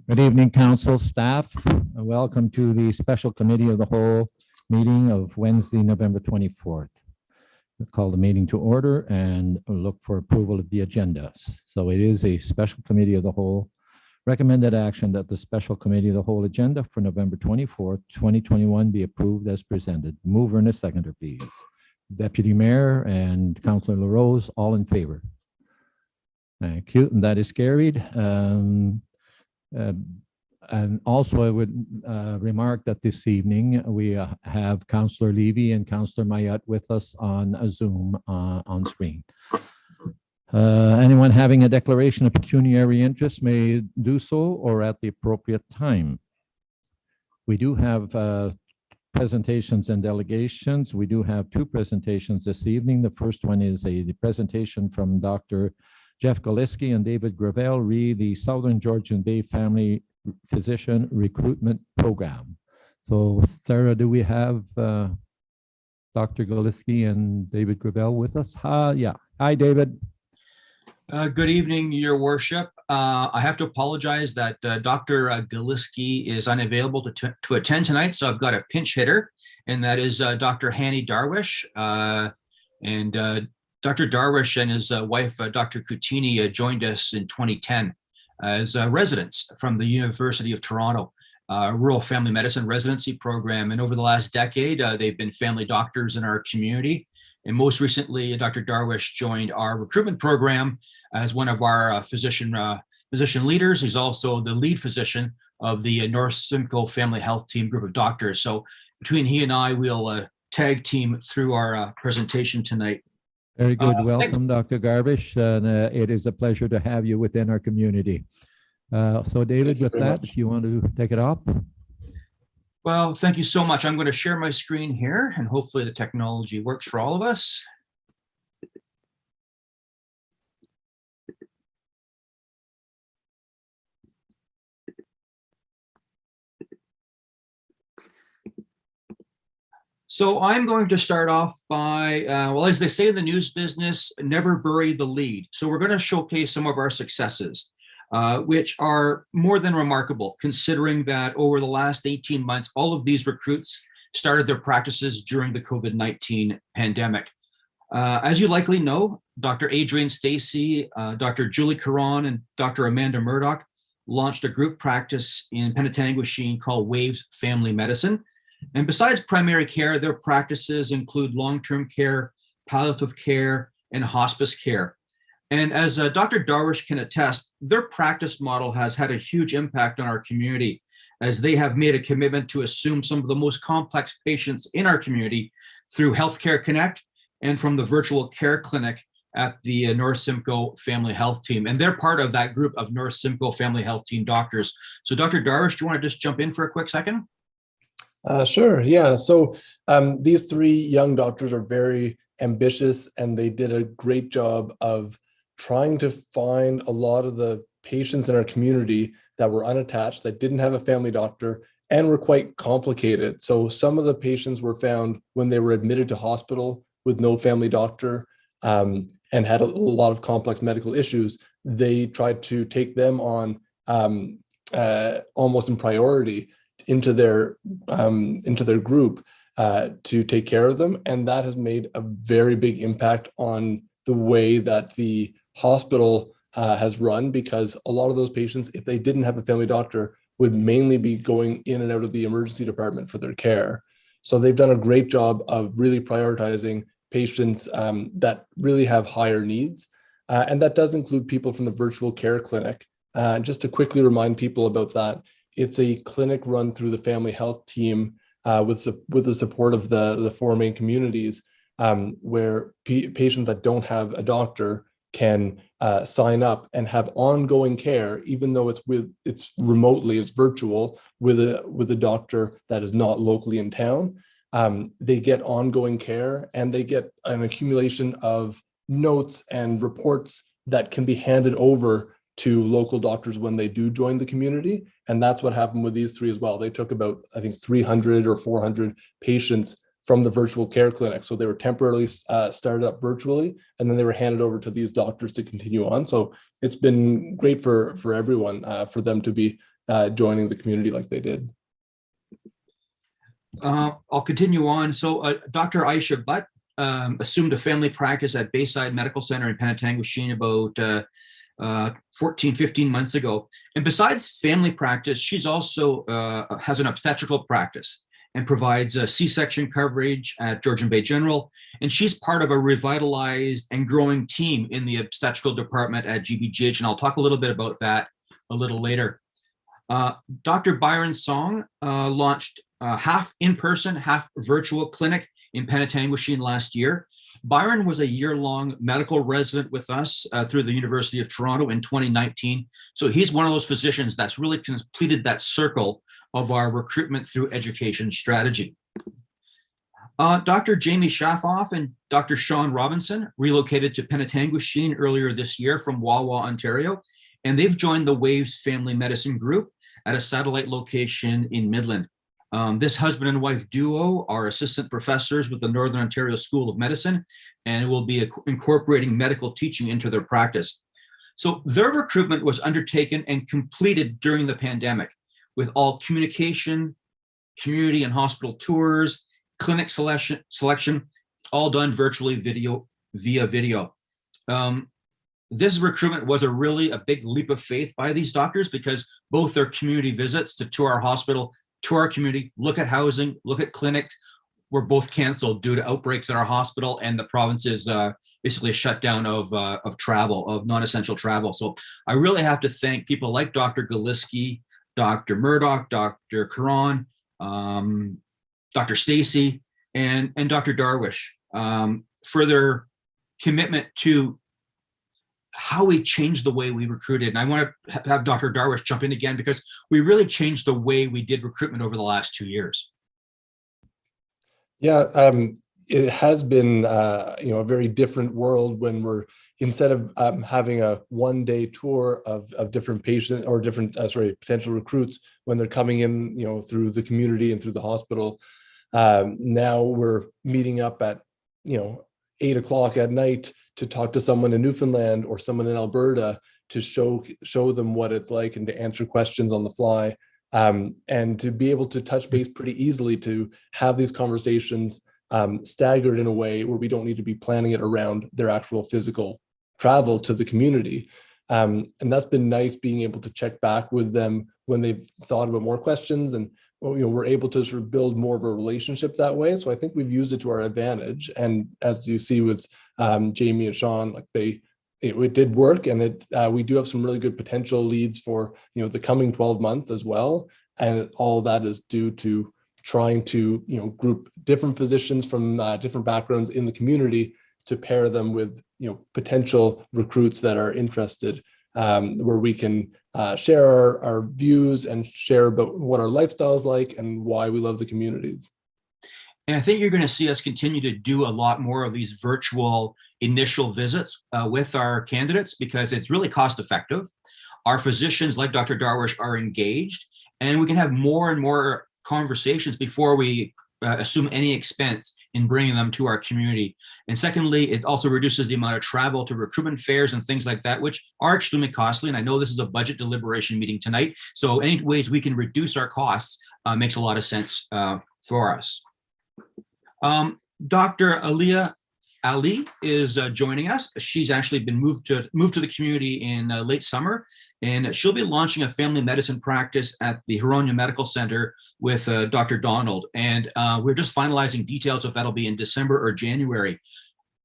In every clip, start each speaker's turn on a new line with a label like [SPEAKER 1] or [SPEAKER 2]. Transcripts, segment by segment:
[SPEAKER 1] Good evening, council, staff. Welcome to the special committee of the whole meeting of Wednesday, November 24th. We'll call the meeting to order and look for approval of the agendas. So it is a special committee of the whole. Recommended action that the special committee of the whole agenda for November 24th, 2021 be approved as presented. Mover and a seconder, please. Deputy Mayor and Councillor LaRose, all in favor. Thank you. And that is carried. And also I would remark that this evening we have Councillor Levy and Councillor Mayette with us on a Zoom on screen. Anyone having a declaration of pecuniary interest may do so or at the appropriate time. We do have presentations and delegations. We do have two presentations this evening. The first one is a presentation from Dr. Jeff Galiski and David Gravel re the Southern Georgian Bay Family Physician Recruitment Program. So Sarah, do we have Dr. Galiski and David Gravel with us? Yeah. Hi, David.
[SPEAKER 2] Good evening, Your Worship. I have to apologize that Dr. Galiski is unavailable to attend tonight, so I've got a pinch hitter, and that is Dr. Hani Darwish. Dr. Darwish and his wife, Dr. Kutini, joined us in 2010 as residents from the University of Toronto, Rural Family Medicine Residency Program. And over the last decade, they've been family doctors in our community. And most recently, Dr. Darwish joined our recruitment program as one of our physician leaders. He's also the lead physician of the North Simcoe Family Health Team group of doctors. So between he and I, we'll tag team through our presentation tonight.
[SPEAKER 1] Very good. Welcome, Dr. Garbish. And it is a pleasure to have you within our community. So David, with that, if you want to take it off.
[SPEAKER 2] Well, thank you so much. I'm going to share my screen here and hopefully the technology works for all of us. So I'm going to start off by, well, as they say in the news business, never bury the lead. So we're going to showcase some of our successes, which are more than remarkable, considering that over the last 18 months, all of these recruits started their practices during the COVID-19 pandemic. As you likely know, Dr. Adrian Stacey, Dr. Julie Caron, and Dr. Amanda Murdoch launched a group practice in Penetanguishene called Waves Family Medicine. And besides primary care, their practices include long-term care, palliative care, and hospice care. And as Dr. Darwish can attest, their practice model has had a huge impact on our community, as they have made a commitment to assume some of the most complex patients in our community through Healthcare Connect and from the virtual care clinic at the North Simcoe Family Health Team. And they're part of that group of North Simcoe Family Health Team doctors. So Dr. Darwish, do you want to just jump in for a quick second?
[SPEAKER 3] Sure, yeah. So these three young doctors are very ambitious, and they did a great job of trying to find a lot of the patients in our community that were unattached, that didn't have a family doctor, and were quite complicated. So some of the patients were found when they were admitted to hospital with no family doctor and had a lot of complex medical issues. They tried to take them on almost in priority into their group to take care of them, and that has made a very big impact on the way that the hospital has run, because a lot of those patients, if they didn't have a family doctor, would mainly be going in and out of the emergency department for their care. So they've done a great job of really prioritizing patients that really have higher needs, and that does include people from the virtual care clinic. Just to quickly remind people about that, it's a clinic run through the family health team with the support of the four main communities, where patients that don't have a doctor can sign up and have ongoing care, even though it's remotely, it's virtual, with a doctor that is not locally in town. They get ongoing care, and they get an accumulation of notes and reports that can be handed over to local doctors when they do join the community. And that's what happened with these three as well. They took about, I think, 300 or 400 patients from the virtual care clinic. So they were temporarily started up virtually, and then they were handed over to these doctors to continue on. So it's been great for everyone, for them to be joining the community like they did.
[SPEAKER 2] I'll continue on. So Dr. Aisha Butt assumed a family practice at Bayside Medical Center in Penetanguishene about 14, 15 months ago. And besides family practice, she's also has an obstetrical practice and provides C-section coverage at Georgian Bay General. And she's part of a revitalized and growing team in the obstetrical department at GBGH. And I'll talk a little bit about that a little later. Dr. Byron Song launched half in-person, half virtual clinic in Penetanguishene last year. Byron was a year-long medical resident with us through the University of Toronto in 2019. So he's one of those physicians that's really completed that circle of our recruitment through education strategy. Dr. Jamie Schaffoff and Dr. Sean Robinson relocated to Penetanguishene earlier this year from Wawa, Ontario, and they've joined the Waves Family Medicine Group at a satellite location in Midland. This husband and wife duo are assistant professors with the Northern Ontario School of Medicine and will be incorporating medical teaching into their practice. So their recruitment was undertaken and completed during the pandemic with all communication, community and hospital tours, clinic selection, all done virtually via video. This recruitment was a big leap of faith by these doctors because both their community visits to our hospital, to our community, look at housing, look at clinics, were both canceled due to outbreaks at our hospital and the province's basically shut down of travel, of non-essential travel. So I really have to thank people like Dr. Galiski, Dr. Murdoch, Dr. Karan, Dr. Stacy, and Dr. Darwish for their commitment to how we changed the way we recruited. And I want to have Dr. Darwish jump in again because we really changed the way we did recruitment over the last 2 years.
[SPEAKER 3] Yeah, it has been a very different world when we're, instead of having a one-day tour of different patients or different potential recruits when they're coming in through the community and through the hospital. Now we're meeting up at 8 o'clock at night to talk to someone in Newfoundland or someone in Alberta to show them what it's like and to answer questions on the fly, and to be able to touch base pretty easily, to have these conversations staggered in a way where we don't need to be planning it around their actual physical travel to the community. And that's been nice, being able to check back with them when they've thought about more questions, and we're able to sort of build more of a relationship that way. So I think we've used it to our advantage. And as you see with Jamie and Sean, like it did work, and we do have some really good potential leads for the coming 12 months as well. And all of that is due to trying to group different physicians from different backgrounds in the community to pair them with potential recruits that are interested, where we can share our views and share about what our lifestyle is like and why we love the communities.
[SPEAKER 2] And I think you're going to see us continue to do a lot more of these virtual initial visits with our candidates because it's really cost effective. Our physicians, like Dr. Darwish, are engaged, and we can have more and more conversations before we assume any expense in bringing them to our community. And secondly, it also reduces the amount of travel to recruitment fairs and things like that, which are extremely costly. And I know this is a budget deliberation meeting tonight, so any ways we can reduce our costs makes a lot of sense for us. Dr. Aliyah Ali is joining us. She's actually been moved to the community in late summer, and she'll be launching a family medicine practice at the Huronia Medical Center with Dr. Donald. And we're just finalizing details if that'll be in December or January.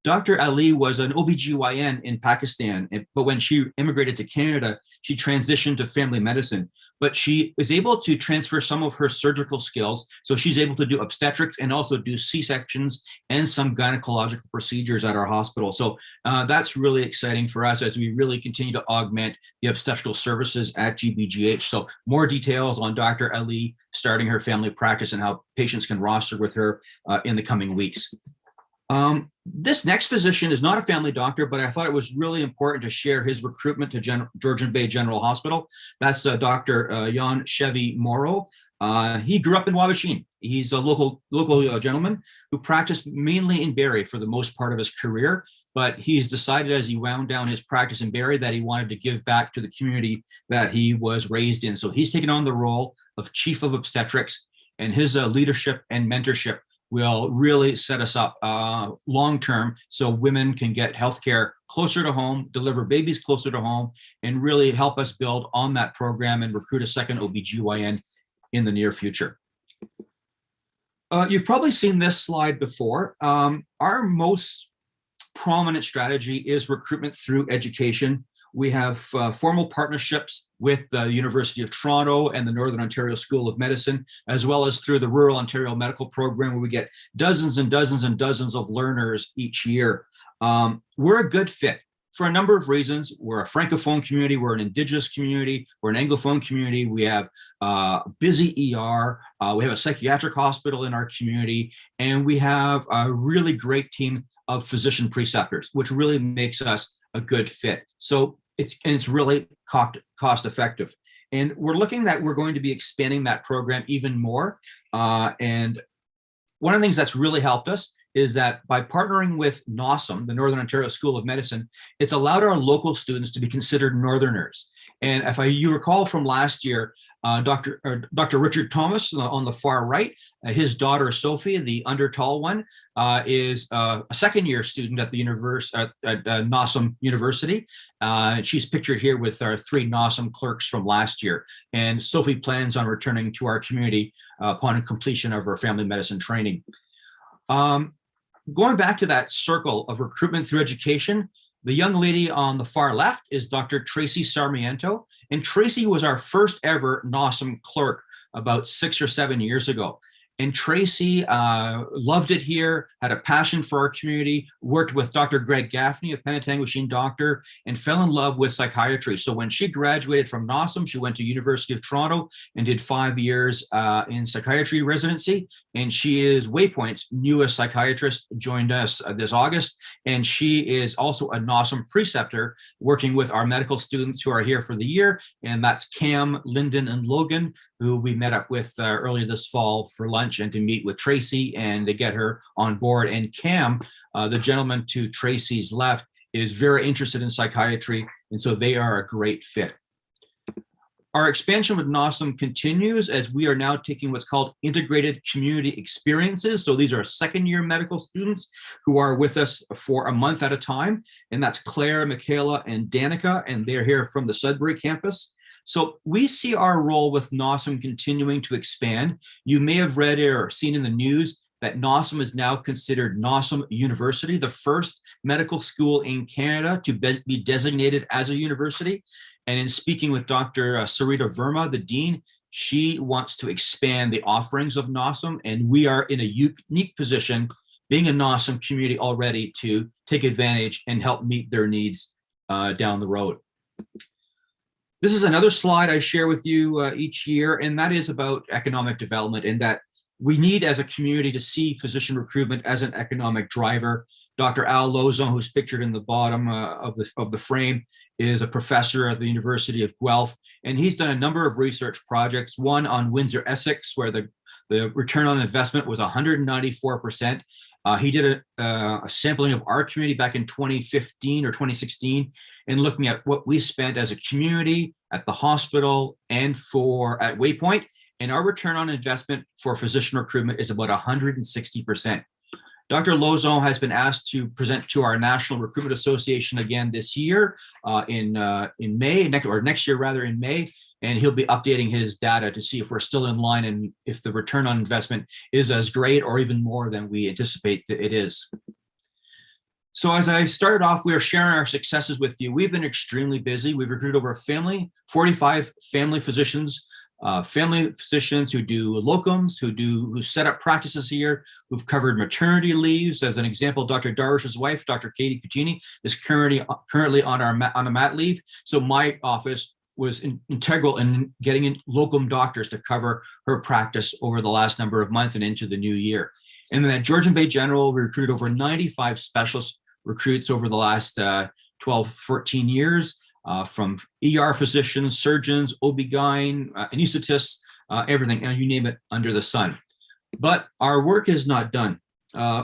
[SPEAKER 2] Dr. Ali was an OBGYN in Pakistan, but when she immigrated to Canada, she transitioned to family medicine. But she is able to transfer some of her surgical skills. So she's able to do obstetrics and also do C-sections and some gynecological procedures at our hospital. So that's really exciting for us as we really continue to augment the obstetrical services at GBGH. So more details on Dr. Ali starting her family practice and how patients can roster with her in the coming weeks. This next physician is not a family doctor, but I thought it was really important to share his recruitment to Georgian Bay General Hospital. That's Dr. Chevy Morrow. He grew up in Wabashine. He's a local gentleman who practiced mainly in Barrie for the most part of his career, but he's decided as he wound down his practice in Barrie that he wanted to give back to the community that he was raised in. So he's taken on the role of Chief of Obstetrics, and his leadership and mentorship will really set us up long-term so women can get healthcare closer to home, deliver babies closer to home, and really help us build on that program and recruit a second OBGYN in the near future. You've probably seen this slide before. Our most prominent strategy is recruitment through education. We have formal partnerships with the University of Toronto and the Northern Ontario School of Medicine, as well as through the Rural Ontario Medical Program, where we get dozens and dozens and dozens of learners each year. We're a good fit for a number of reasons. We're a Francophone community, we're an Indigenous community, we're an Anglophone community, we have busy ER, we have a psychiatric hospital in our community, and we have a really great team of physician preceptors, which really makes us a good fit. So it's really cost effective. And we're looking that we're going to be expanding that program even more. And one of the things that's really helped us is that by partnering with NOSM, the Northern Ontario School of Medicine, it's allowed our local students to be considered Northerners. And if you recall from last year, Dr. Richard Thomas on the far right, his daughter Sophie, the under tall one, is a second-year student at the NOSM University. She's pictured here with our 3 NOSM clerks from last year. And Sophie plans on returning to our community upon completion of her family medicine training. Going back to that circle of recruitment through education, the young lady on the far left is Dr. Tracy Sarmiento. And Tracy was our first ever NOSM clerk about 6 or 7 years ago. And Tracy loved it here, had a passion for our community, worked with Dr. Greg Gaffney, a Penetanguishene doctor, and fell in love with psychiatry. So when she graduated from NOSM, she went to University of Toronto and did 5 years in psychiatry residency. And she is Waypoint's newest psychiatrist, joined us this August. And she is also a NOSM preceptor, working with our medical students who are here for the year. And that's Cam, Lyndon, and Logan, who we met up with earlier this fall for lunch and to meet with Tracy and to get her on board. And Cam, the gentleman to Tracy's left, is very interested in psychiatry. And so they are a great fit. Our expansion with NOSM continues as we are now taking what's called integrated community experiences. So these are second-year medical students who are with us for a month at a time. And that's Claire, Michaela, and Danica, and they're here from the Sudbury campus. So we see our role with NOSM continuing to expand. You may have read or seen in the news that NOSM is now considered NOSM University, the first medical school in Canada to be designated as a university. And in speaking with Dr. Sarita Verma, the dean, she wants to expand the offerings of NOSM, and we are in a unique position, being a NOSM community already, to take advantage and help meet their needs down the road. This is another slide I share with you each year, and that is about economic development, and that we need as a community to see physician recruitment as an economic driver. Dr. Al Lozon, who's pictured in the bottom of the frame, is a professor at the University of Guelph, and he's done a number of research projects, one on Windsor, Essex, where the return on investment was 194%. He did a sampling of our community back in 2015 or 2016, and looking at what we spent as a community at the hospital and at Waypoint, and our return on investment for physician recruitment is about 160%. Dr. Lozon has been asked to present to our National Recruitment Association again this year in May, next year rather, in May, and he'll be updating his data to see if we're still in line and if the return on investment is as great or even more than we anticipate that it is. So as I started off, we are sharing our successes with you. We've been extremely busy. We've recruited over 45 family physicians who do locums, who set up practices here, who've covered maternity leaves. As an example, Dr. Darwish's wife, Dr. Katie Cutini, is currently on a mat leave. So my office was integral in getting in locum doctors to cover her practice over the last number of months and into the new year. And then at Georgian Bay General, we recruited over 95 specialist recruits over the last 12, 14 years. From ER physicians, surgeons, OB-GYN, anesthetists, everything, you name it under the sun. But our work is not done.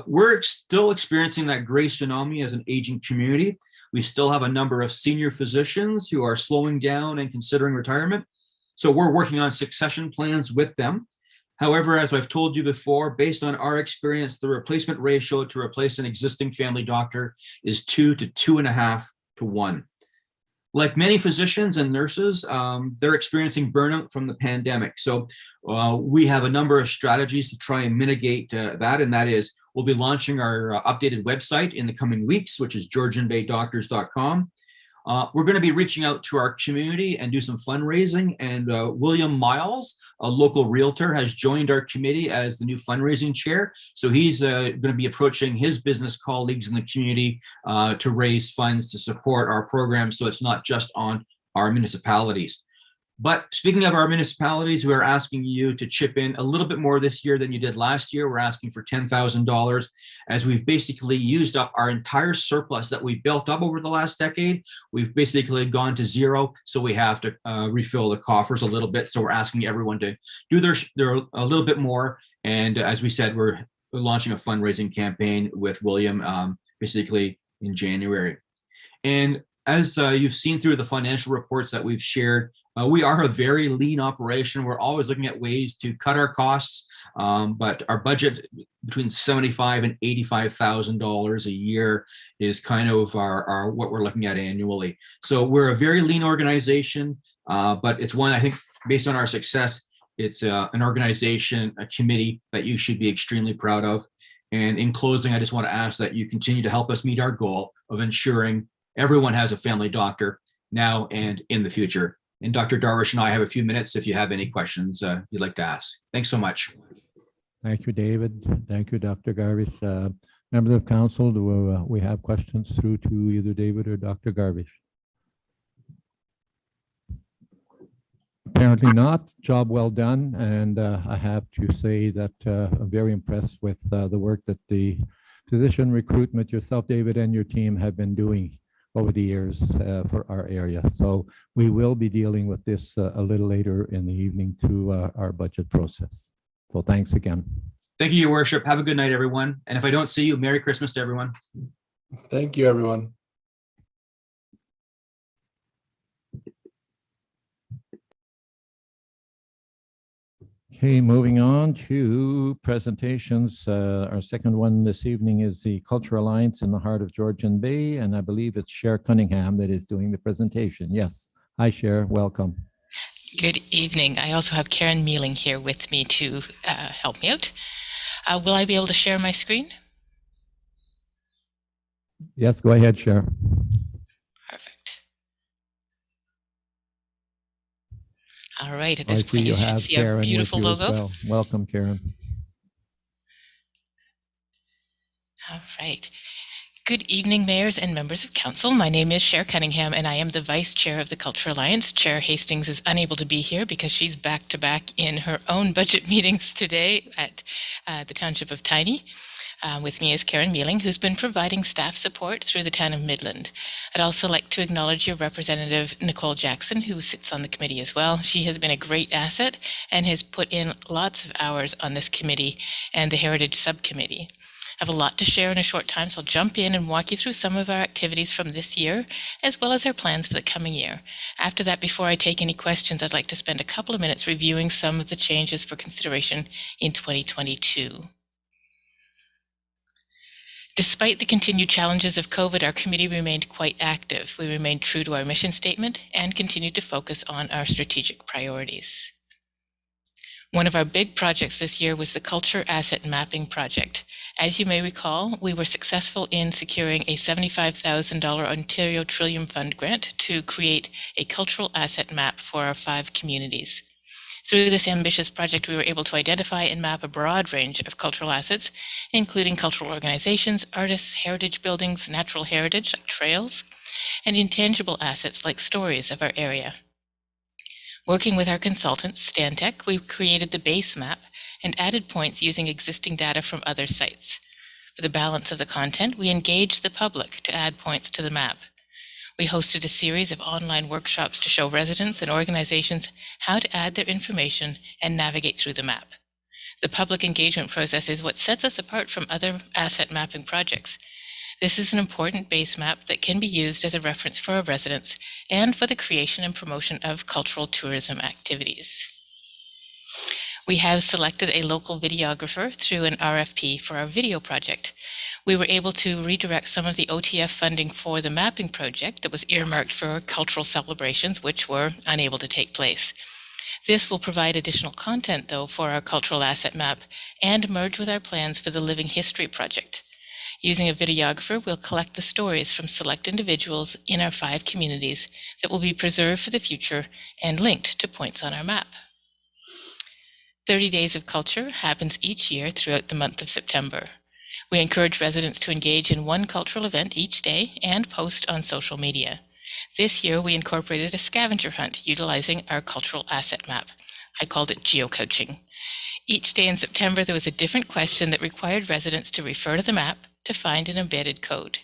[SPEAKER 2] We're still experiencing that gray tsunami as an aging community. We still have a number of senior physicians who are slowing down and considering retirement. So we're working on succession plans with them. However, as I've told you before, based on our experience, the replacement ratio to replace an existing family doctor is 2 to 2.5 to 1. Like many physicians and nurses, they're experiencing burnout from the pandemic. So we have a number of strategies to try and mitigate that. And that is, we'll be launching our updated website in the coming weeks, which is georgianbaydoctors.com. We're going to be reaching out to our community and do some fundraising. And William Miles, a local realtor, has joined our committee as the new fundraising chair. So he's going to be approaching his business colleagues in the community to raise funds to support our program. So it's not just on our municipalities. But speaking of our municipalities, we are asking you to chip in a little bit more this year than you did last year. We're asking for $10,000 as we've basically used up our entire surplus that we built up over the last decade. We've basically gone to zero, so we have to refill the coffers a little bit. So we're asking everyone to do their a little bit more. And as we said, we're launching a fundraising campaign with William basically in January. And as you've seen through the financial reports that we've shared, we are a very lean operation. We're always looking at ways to cut our costs, but our budget between $75,000 and $85,000 a year is kind of our what we're looking at annually. So we're a very lean organization, but it's one, I think, based on our success, it's an organization, a committee that you should be extremely proud of. And in closing, I just want to ask that you continue to help us meet our goal of ensuring everyone has a family doctor now and in the future. And Dr. Darwish and I have a few minutes if you have any questions you'd like to ask. Thanks so much.
[SPEAKER 1] Thank you, David. Thank you, Dr. Garvish. Members of council, do we have questions through to either David or Dr. Garvish? Apparently not. Job well done. And I have to say that I'm very impressed with the work that the physician recruitment, yourself, David, and your team have been doing over the years for our area. So we will be dealing with this a little later in the evening to our budget process. So thanks again.
[SPEAKER 2] Thank you, Your Worship. Have a good night, everyone. And if I don't see you, Merry Christmas to everyone.
[SPEAKER 3] Thank you, everyone.
[SPEAKER 1] Okay, moving on to presentations. Our second one this evening is the Cultural Alliance in the heart of Georgian Bay, and I believe it's Cher Cunningham that is doing the presentation. Yes. Hi, Cher. Welcome.
[SPEAKER 4] Good evening. I also have Karen Mealing here with me to help me out. Will I be able to share my screen?
[SPEAKER 1] Yes, go ahead, Cher.
[SPEAKER 4] Perfect. All right, at
[SPEAKER 1] I
[SPEAKER 4] this
[SPEAKER 1] see
[SPEAKER 4] point,
[SPEAKER 1] you
[SPEAKER 4] you should
[SPEAKER 1] have
[SPEAKER 4] see
[SPEAKER 1] Karen
[SPEAKER 4] our
[SPEAKER 1] with
[SPEAKER 4] beautiful
[SPEAKER 1] you as
[SPEAKER 4] logo.
[SPEAKER 1] well. Welcome, Karen.
[SPEAKER 4] All right. Good evening, mayors and members of council. My name is Cher Cunningham, and I am the vice chair of the Cultural Alliance. Chair Hastings is unable to be here because she's back to back in her own budget meetings today at the Township of Tiny. With me is Karen Mealing, who's been providing staff support through the town of Midland. I'd also like to acknowledge your representative, Nicole Jackson, who sits on the committee as well. She has been a great asset and has put in lots of hours on this committee and the Heritage Subcommittee. I have a lot to share in a short time, so I'll jump in and walk you through some of our activities from this year, as well as our plans for the coming year. After that, before I take any questions, I'd like to spend a couple of minutes reviewing some of the changes for consideration in 2022. Despite the continued challenges of COVID, our committee remained quite active. We remained true to our mission statement and continued to focus on our strategic priorities. One of our big projects this year was the Culture Asset Mapping Project. As you may recall, we were successful in securing a $75,000 Ontario Trillium Fund grant to create a cultural asset map for our 5 communities. Through this ambitious project, we were able to identify and map a broad range of cultural assets, including cultural organizations, artists, heritage buildings, natural heritage like trails, and intangible assets like stories of our area. Working with our consultants, Stantec, we created the base map and added points using existing data from other sites. For the balance of the content, we engaged the public to add points to the map. We hosted a series of online workshops to show residents and organizations how to add their information and navigate through the map. The public engagement process is what sets us apart from other asset mapping projects. This is an important base map that can be used as a reference for our residents and for the creation and promotion of cultural tourism activities. We have selected a local videographer through an RFP for our video project. We were able to redirect some of the OTF funding for the mapping project that was earmarked for cultural celebrations, which were unable to take place. This will provide additional content, though, for our cultural asset map and merge with our plans for the Living History project. Using a videographer, we'll collect the stories from select individuals in our 5 communities that will be preserved for the future and linked to points on our map. 30 Days of Culture happens each year throughout the month of September. We encourage residents to engage in one cultural event each day and post on social media. This year, we incorporated a scavenger hunt utilizing our cultural asset map. I called it geocaching. Each day in September, there was a different question that required residents to refer to the map to find an embedded code.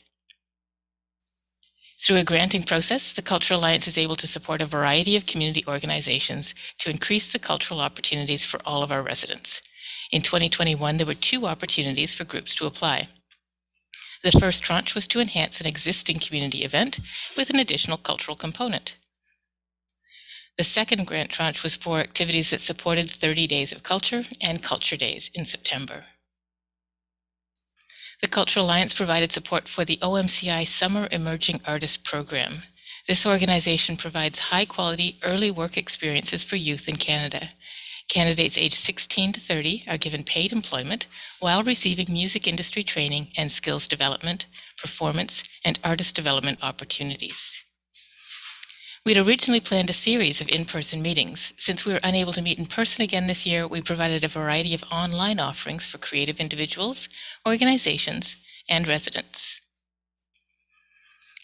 [SPEAKER 4] Through a granting process, the Cultural Alliance is able to support a variety of community organizations to increase the cultural opportunities for all of our residents. In 2021, there were 2 opportunities for groups to apply. The first tranche was to enhance an existing community event with an additional cultural component. The second grant tranche was for activities that supported 30 Days of Culture and Culture Days in September. The Cultural Alliance provided support for the OMCI Summer Emerging Artist Program. This organization provides high-quality early work experiences for youth in Canada. Candidates aged 16 to 30 are given paid employment while receiving music industry training and skills development, performance, and artist development opportunities. We'd originally planned a series of in-person meetings. Since we were unable to meet in person again this year, we provided a variety of online offerings for creative individuals, organizations, and residents.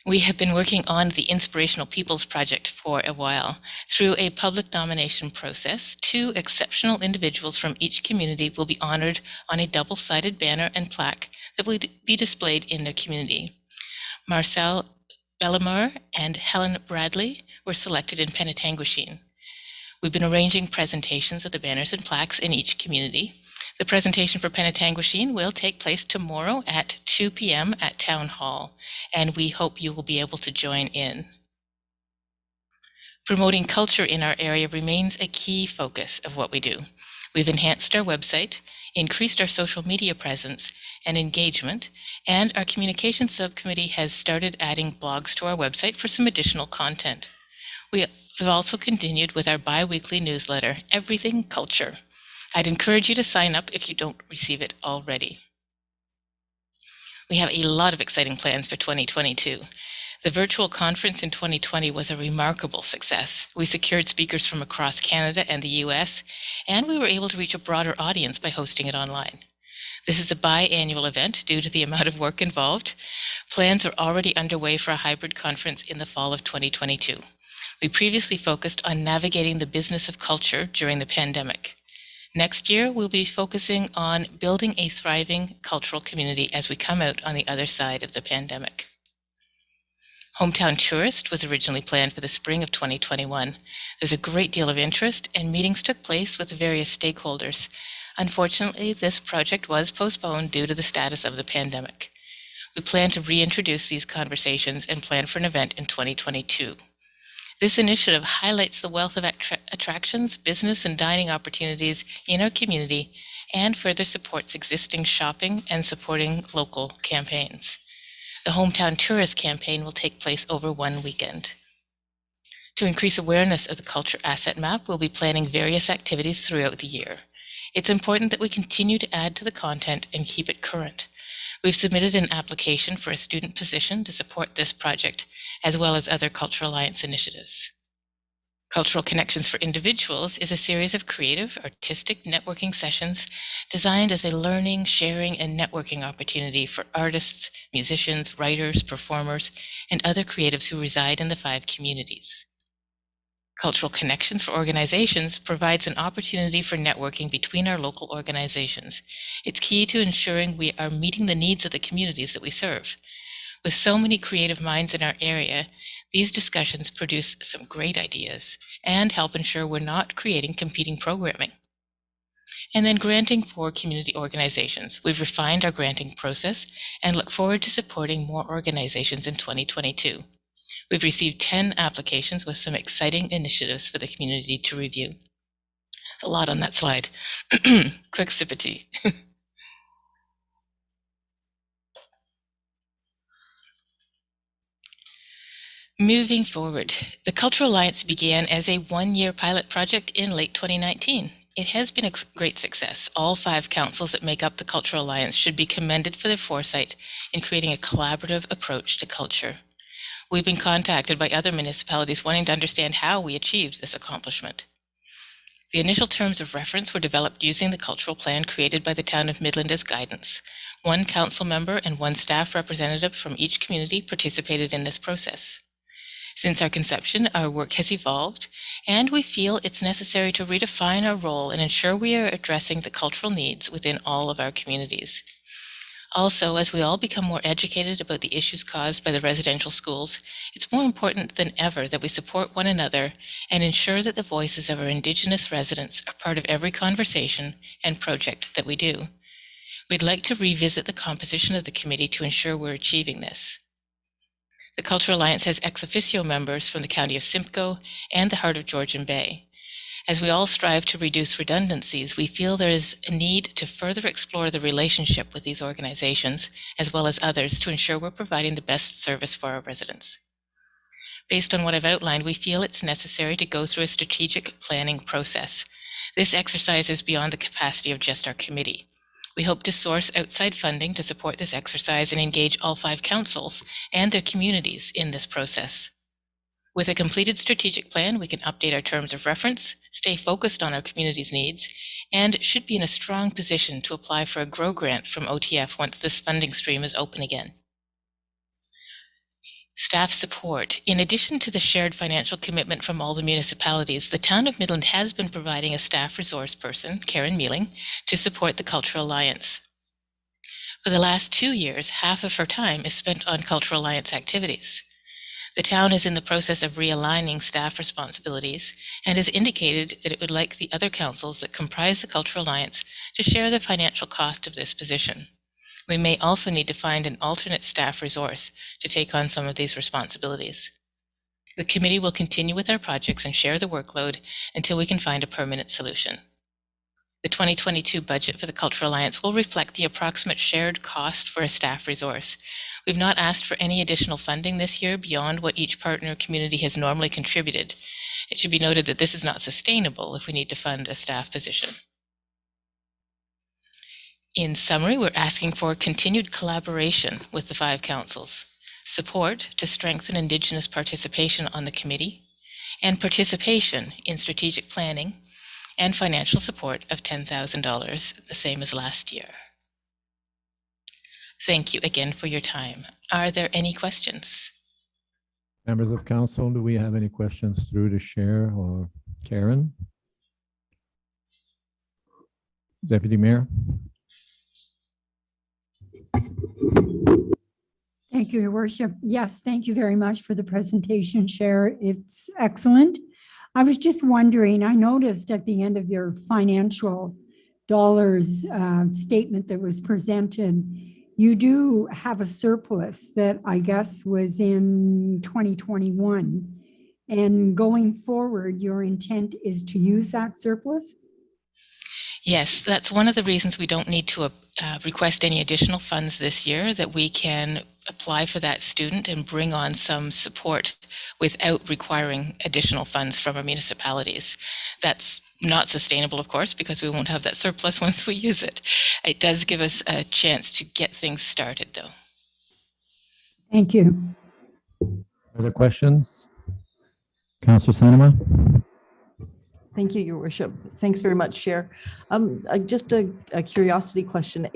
[SPEAKER 4] We have been working on the Inspirational Peoples Project for a while. Through a public nomination process, 2 exceptional individuals from each community will be honored on a double-sided banner and plaque that will be displayed in their community. Marcel Bellamore and Helen Bradley were selected in Penetanguishene. We've been arranging presentations of the banners and plaques in each community. The presentation for Penetanguishene will take place tomorrow at 2 p.m. at Town Hall, and we hope you will be able to join in. Promoting culture in our area remains a key focus of what we do. We've enhanced our website, increased our social media presence and engagement, and our communications subcommittee has started adding blogs to our website for some additional content. We have also continued with our bi-weekly newsletter, Everything Culture. I'd encourage you to sign up if you don't receive it already. We have a lot of exciting plans for 2022. The virtual conference in 2020 was a remarkable success. We secured speakers from across Canada and the US, and we were able to reach a broader audience by hosting it online. This is a biannual event due to the amount of work involved. Plans are already underway for a hybrid conference in the fall of 2022. We previously focused on navigating the business of culture during the pandemic. Next year, we'll be focusing on building a thriving cultural community as we come out on the other side of the pandemic. Hometown Tourist was originally planned for the spring of 2021. There's a great deal of interest, and meetings took place with the various stakeholders. Unfortunately, this project was postponed due to the status of the pandemic. We plan to reintroduce these conversations and plan for an event in 2022. This initiative highlights the wealth of attractions, business, and dining opportunities in our community and further supports existing shopping and supporting local campaigns. The Hometown Tourist campaign will take place over 1 weekend. To increase awareness of the Culture Asset Map, we'll be planning various activities throughout the year. It's important that we continue to add to the content and keep it current. We've submitted an application for a student position to support this project, as well as other Cultural Alliance initiatives. Cultural Connections for Individuals is a series of creative, artistic networking sessions designed as a learning, sharing, and networking opportunity for artists, musicians, writers, performers, and other creatives who reside in the 5 communities. Cultural Connections for Organizations provides an opportunity for networking between our local organizations. It's key to ensuring we are meeting the needs of the communities that we serve. With so many creative minds in our area, These discussions produce some great ideas and help ensure we're not creating competing programming. And then granting for community organizations. We've refined our granting process and look forward to supporting more organizations in 2022. We've received 10 applications with some exciting initiatives for the community to review. A lot on that slide. Quick sip of tea. Moving forward, the Cultural Alliance began as a one-year pilot project in late 2019. It has been a great success. All 5 councils that make up the Cultural Alliance should be commended for their foresight in creating a collaborative approach to culture. We've been contacted by other municipalities wanting to understand how we achieved this accomplishment. The initial terms of reference were developed using the cultural plan created by the Town of Midland as guidance. 1 council member and 1 staff representative from each community participated in this process. Since our conception, our work has evolved, and we feel it's necessary to redefine our role and ensure we are addressing the cultural needs within all of our communities. Also, as we all become more educated about the issues caused by the residential schools, it's more important than ever that we support one another and ensure that the voices of our Indigenous residents are part of every conversation and project that we do. We'd like to revisit the composition of the committee to ensure we're achieving this. The Cultural Alliance has ex officio members from the County of Simcoe and the Heart of Georgian Bay. As we all strive to reduce redundancies, we feel there is a need to further explore the relationship with these organizations, as well as others, to ensure we're providing the best service for our residents. Based on what I've outlined, we feel it's necessary to go through a strategic planning process. This exercise is beyond the capacity of just our committee. We hope to source outside funding to support this exercise and engage all 5 councils and their communities in this process. With a completed strategic plan, we can update our terms of reference, stay focused on our community's needs, and should be in a strong position to apply for a GROW grant from OTF once this funding stream is open again. Staff support. In addition to the shared financial commitment from all the municipalities, the Town of Midland has been providing a staff resource person, Karen Mealing, to support the Cultural Alliance. For the last 2 years, half of her time is spent on Cultural Alliance activities. The town is in the process of realigning staff responsibilities and has indicated that it would like the other councils that comprise the Cultural Alliance to share the financial cost of this position. We may also need to find an alternate staff resource to take on some of these responsibilities. The committee will continue with our projects and share the workload until we can find a permanent solution. The 2022 budget for the Cultural Alliance will reflect the approximate shared cost for a staff resource. We've not asked for any additional funding this year beyond what each partner community has normally contributed. It should be noted that this is not sustainable if we need to fund a staff position. In summary, we're asking for continued collaboration with the 5 councils, support to strengthen Indigenous participation on the committee, and participation in strategic planning, and financial support of $10,000, the same as last year. Thank you again for your time. Are there any questions?
[SPEAKER 1] Members of council, do we have any questions through the chair or Karen? Deputy Mayor?
[SPEAKER 5] Thank you, Your Worship. Yes, thank you very much for the presentation, Chair. It's excellent. I was just wondering, I noticed at the end of your financial dollars statement that was presented, you do have a surplus that I guess was in 2021. And going forward, your intent is to use that surplus?
[SPEAKER 4] Yes, that's one of the reasons we don't need to request any additional funds this year, that we can apply for that student and bring on some support without requiring additional funds from our municipalities. That's not sustainable, of course, because we won't have that surplus once we use it. It does give us a chance to get things started, though.
[SPEAKER 5] Thank you.
[SPEAKER 1] Other questions? Councillor Sanema?
[SPEAKER 6] Thank you, Your Worship. Thanks very much, Chair. Just a curiosity question.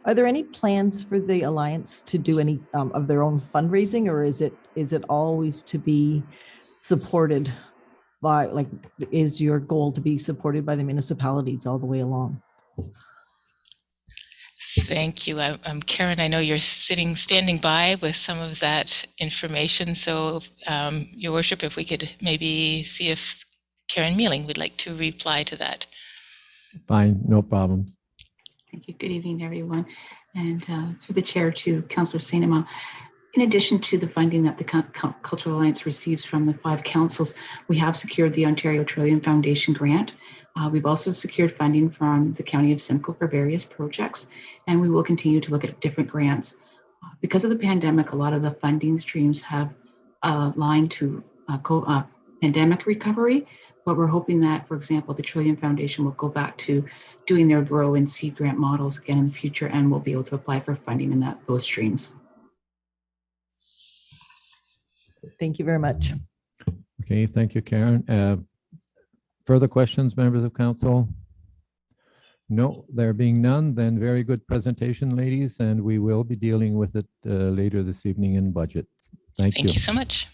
[SPEAKER 6] Are there any plans for the Alliance to do any of their own fundraising, or is it always to be supported by, is your goal to be supported by the municipalities all the way along?
[SPEAKER 4] Thank you. Karen, I know you're standing by with some of that information. So, Your Worship, if we could maybe see if Karen Mealing would like to reply to that.
[SPEAKER 1] Fine, no problems.
[SPEAKER 7] Thank you. Good evening, everyone. And through the chair to Councillor Sainema, in addition to the funding that the Cultural Alliance receives from the 5 councils, we have secured the Ontario Trillium Foundation grant. We've also secured funding from the County of Simcoe for various projects, and we will continue to look at different grants. Because of the pandemic, a lot of the funding streams have aligned to pandemic recovery, but we're hoping that, for example, the Trillium Foundation will go back to doing their grow and seed grant models again in the future, and we'll be able to apply for funding in those streams.
[SPEAKER 6] Thank you very much.
[SPEAKER 1] Okay, thank you, Karen. Further questions, members of council? No, there being none, then very good presentation, ladies, and we will be dealing with it later this evening in budget. Thank you.
[SPEAKER 4] Thank you so much.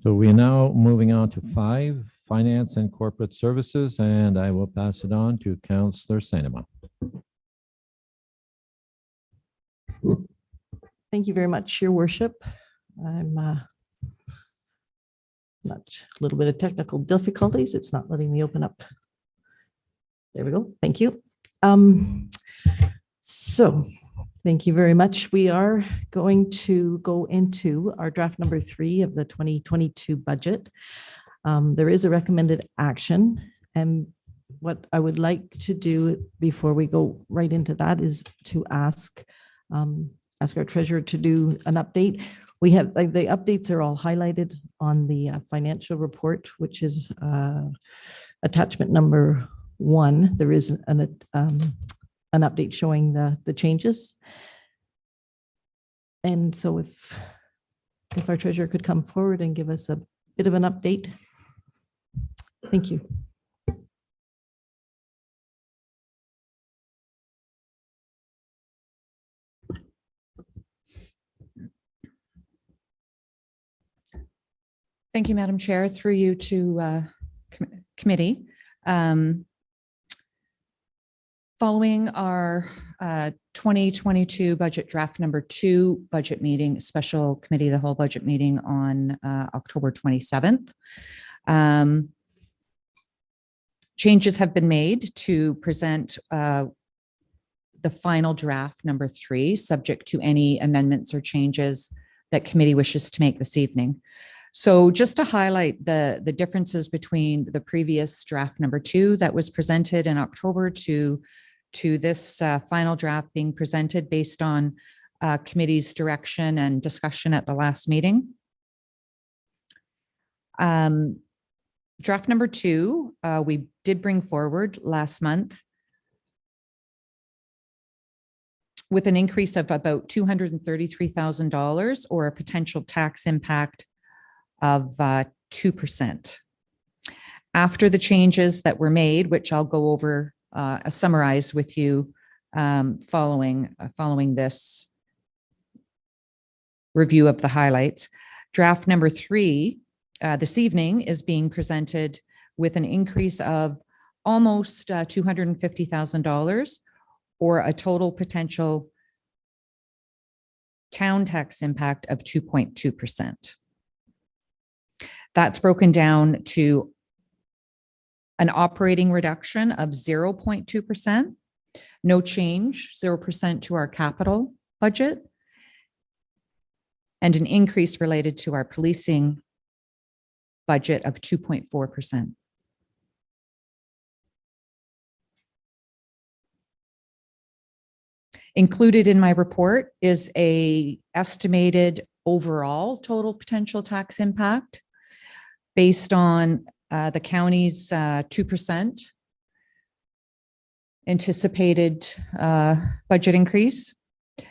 [SPEAKER 1] So we are now moving on to 5, Finance and Corporate Services, and I will pass it on to Councillor Sainema.
[SPEAKER 6] Thank you very much, Your Worship. I'm a little bit of technical difficulties. It's not letting me open up. There we go. Thank you. So thank you very much. We are going to go into our draft number 3 of the 2022 budget. There is a recommended action, and what I would like to do before we go right into that is to ask our treasurer to do an update. We have the updates are all highlighted on the financial report, which is attachment number 1. There is an update showing the changes. And so if our treasurer could come forward and give us a bit of an update. Thank you.
[SPEAKER 8] Thank you, Madam Chair. Through you to committee. Following our 2022 budget draft number 2 budget meeting, special committee of the whole budget meeting on October 27th. Changes have been made to present the final draft number 3, subject to any amendments or changes that committee wishes to make this evening. So just to highlight the differences between the previous draft number 2 that was presented in October to this final draft being presented based on committee's direction and discussion at the last meeting. Draft number 2, we did bring forward last month with an increase of about $233,000 or a potential tax impact of 2%. After the changes that were made, which I'll go over, summarize with you following this review of the highlights. Draft number 3 this evening is being presented with an increase of almost $250,000 or a total potential town tax impact of 2.2%. That's broken down to an operating reduction of 0.2%, no change, 0% to our capital budget, and an increase related to our policing budget of 2.4%. Included in my report is an estimated overall total potential tax impact based on the county's 2% anticipated budget increase,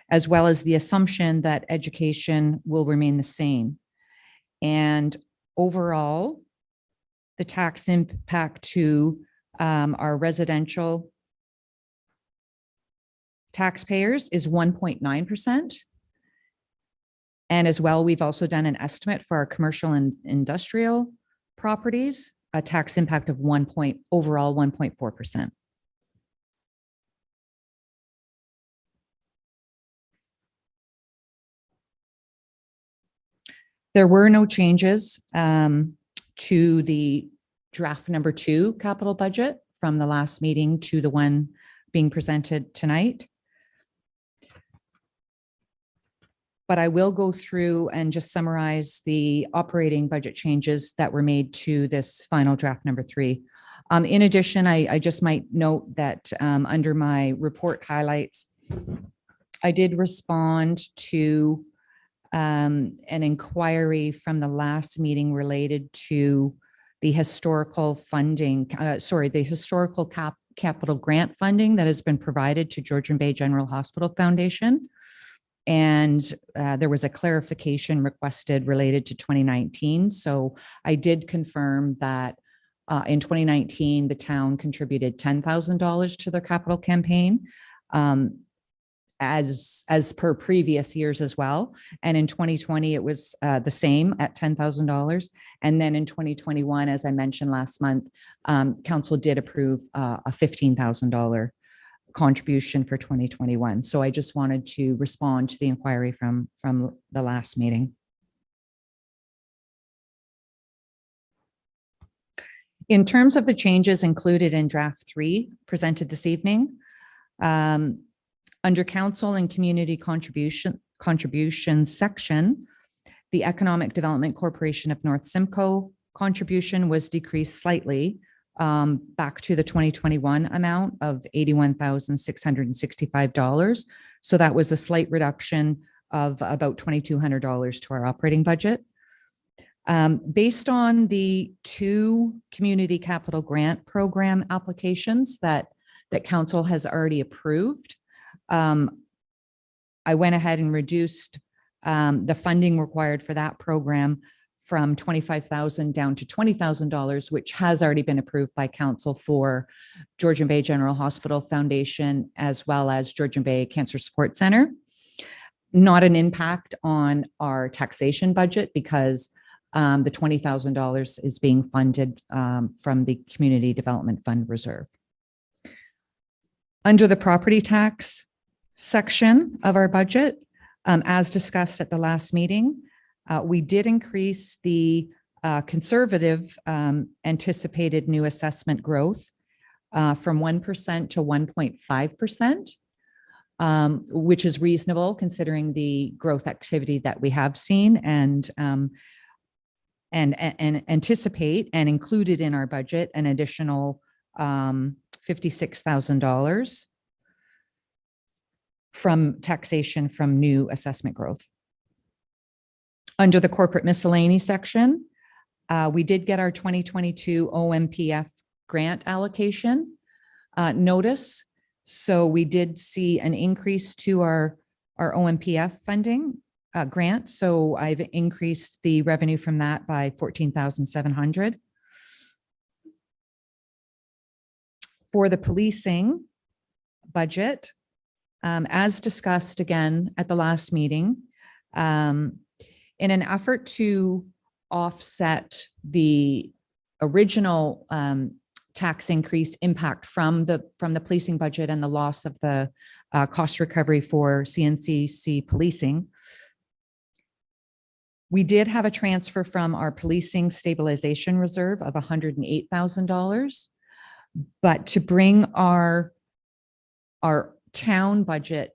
[SPEAKER 8] as well as the assumption that education will remain the same. And overall, the tax impact to our residential taxpayers is 1.9%. And as well, we've also done an estimate for our commercial and industrial properties, a tax impact of overall 1.4%. There were no changes to the draft number 2 capital budget from the last meeting to the one being presented tonight. But I will go through and just summarize the operating budget changes that were made to this final draft number 3. In addition, I just might note that under my report highlights, I did respond to an inquiry from the last meeting related to the historical funding, the historical capital grant funding that has been provided to Georgian Bay General Hospital Foundation. And there was a clarification requested related to 2019. So I did confirm that in 2019, the town contributed $10,000 to their capital campaign, as per previous years as well. And in 2020, it was the same at $10,000. And then in 2021, as I mentioned last month, council did approve a $15,000 contribution for 2021. So I just wanted to respond to the inquiry from the last meeting. In terms of the changes included in draft 3 presented this evening, under council and community contribution section, the Economic Development Corporation of North Simcoe contribution was decreased slightly back to the 2021 amount of $81,665. So that was a slight reduction of about $2,200 to our operating budget. Based on the 2 community capital grant program applications that council has already approved, I went ahead and reduced the funding required for that program from $25,000 down to $20,000, which has already been approved by council for Georgian Bay General Hospital Foundation, as well as Georgian Bay Cancer Support Center. Not an impact on our taxation budget because the $20,000 is being funded from the Community Development Fund Reserve. Under the property tax section of our budget, as discussed at the last meeting, we did increase the conservative anticipated new assessment growth from 1% to 1.5%, which is reasonable considering the growth activity that we have seen and anticipate and included in our budget an additional $56,000 from taxation from new assessment growth. Under the corporate miscellaneous section, we did get our 2022 OMPF grant allocation notice. So we did see an increase to our OMPF funding grant. So I've increased the revenue from that by $14,700. For the policing budget, as discussed again at the last meeting, in an effort to offset the original tax increase impact from the policing budget and the loss of the cost recovery for CNCC policing, we did have a transfer from our policing stabilization reserve of $108,000, but to bring our town budget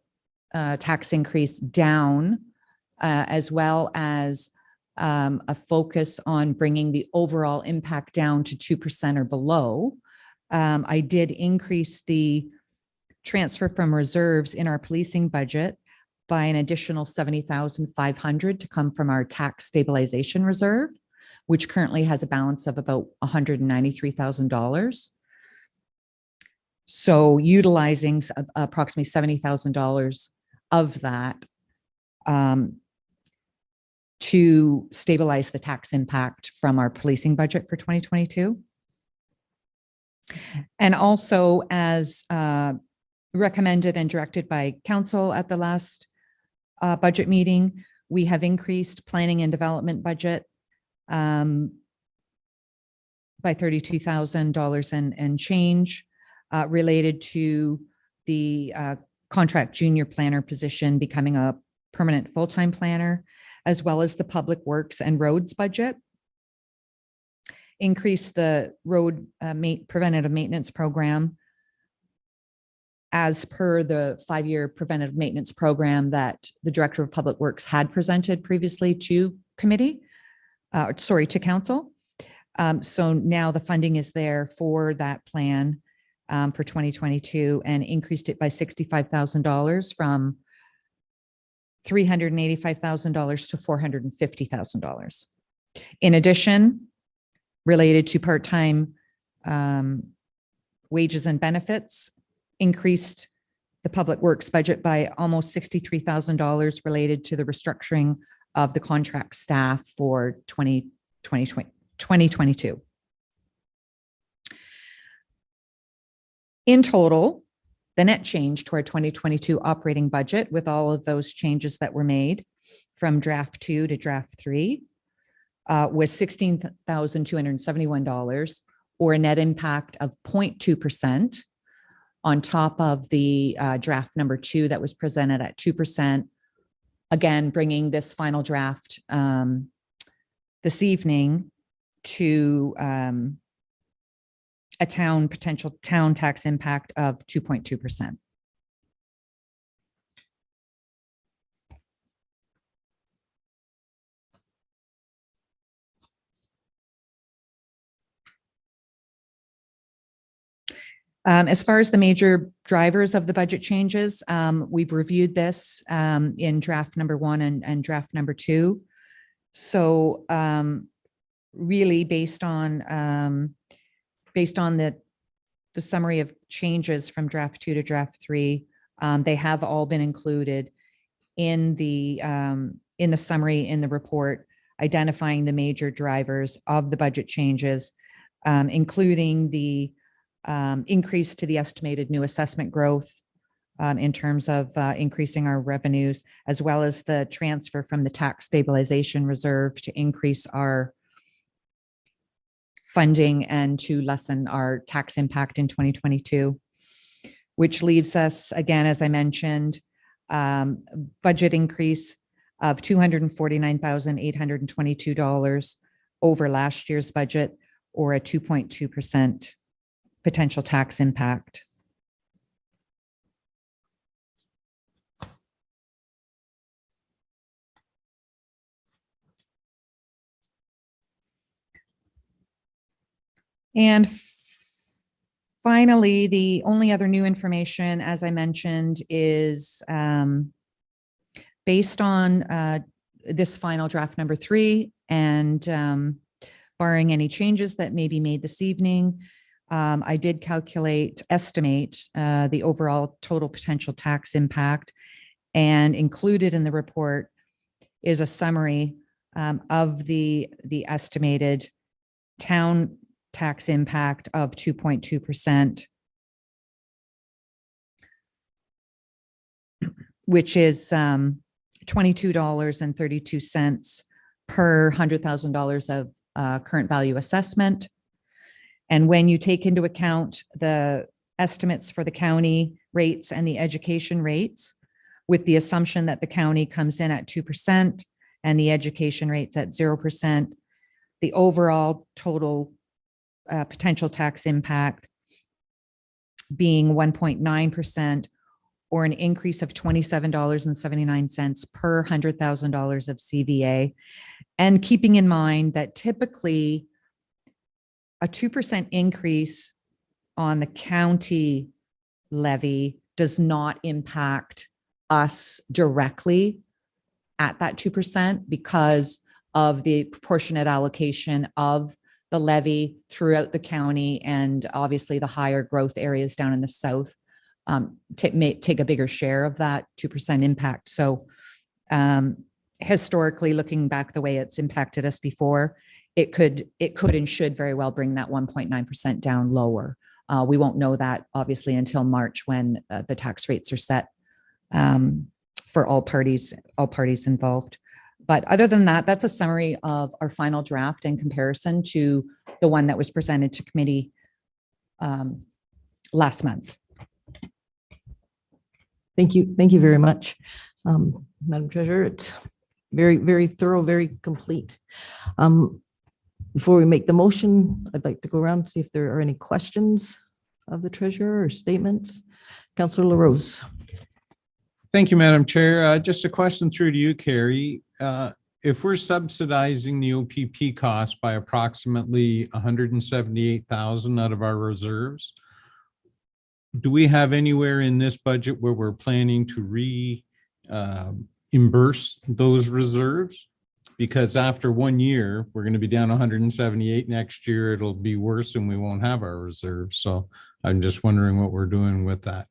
[SPEAKER 8] tax increase down, as well as a focus on bringing the overall impact down to 2% or below, I did increase the transfer from reserves in our policing budget by an additional $70,500 to come from our tax stabilization reserve, which currently has a balance of about $193,000. So utilizing approximately $70,000 of that to stabilize the tax impact from our policing budget for 2022. And also, as recommended and directed by council at the last budget meeting, we have increased planning and development budget by $32,000 and change related to the contract junior planner position becoming a permanent full-time planner, as well as the public works and roads budget. Increase the road preventative maintenance program as per the 5-year preventative maintenance program that the Director of Public Works had presented previously to council. So now the funding is there for that plan for 2022 and increased it by $65,000 from $385,000 to $450,000. In addition, related to part-time wages and benefits, increased the public works budget by almost $63,000 related to the restructuring of the contract staff for 2022. In total, the net change to our 2022 operating budget with all of those changes that were made from draft 2 to draft 3 was $16,271, or a net impact of 0.2% on top of the draft number 2 that was presented at 2%. Again, bringing this final draft this evening to a potential town tax impact of 2.2%. As far as the major drivers of the budget changes, we've reviewed this in draft number 1 and draft number 2. So really based on the summary of changes from draft 2 to draft 3, they have all been included in the summary in the report, identifying the major drivers of the budget changes, including the increase to the estimated new assessment growth in terms of increasing our revenues, as well as the transfer from the tax stabilization reserve to increase our funding and to lessen our tax impact in 2022, which leaves us, again, as I mentioned, budget increase of $249,822 over last year's budget, or a 2.2% potential tax impact. And finally, the only other new information, as I mentioned, is based on this final draft number 3 and barring any changes that may be made this evening, I did estimate the overall total potential tax impact, and included in the report is a summary of the estimated town tax impact of 2.2%, which is $22.32 per $100,000 of current value assessment. And when you take into account the estimates for the county rates and the education rates, with the assumption that the county comes in at 2% and the education rates at 0%, the overall total potential tax impact being 1.9%, or an increase of $27.79 per $100,000 of CVA. And keeping in mind that typically a 2% increase on the county levy does not impact us directly at that 2% because of the proportionate allocation of the levy throughout the county, and obviously the higher growth areas down in the south may take a bigger share of that 2% impact. So historically, looking back the way it's impacted us before, it could and should very well bring that 1.9% down lower We won't know that obviously until March when the tax rates are set for all parties involved. But other than that, that's a summary of our final draft in comparison to the one that was presented to committee last month.
[SPEAKER 6] Thank you. Thank you very much, Madam Treasurer. It's very, very thorough, very complete. Before we make the motion, I'd like to go around and see if there are any questions of the treasurer or statements. Councillor LaRose.
[SPEAKER 9] Thank you, Madam Chair. Just a question through to you, Carrie. If we're subsidizing the OPP cost by approximately 178,000 out of our reserves, do we have anywhere in this budget where we're planning to reimburse those reserves? Because after 1 year, we're going to be down 178. Next year, it'll be worse and we won't have our reserves. So I'm just wondering what we're doing with that.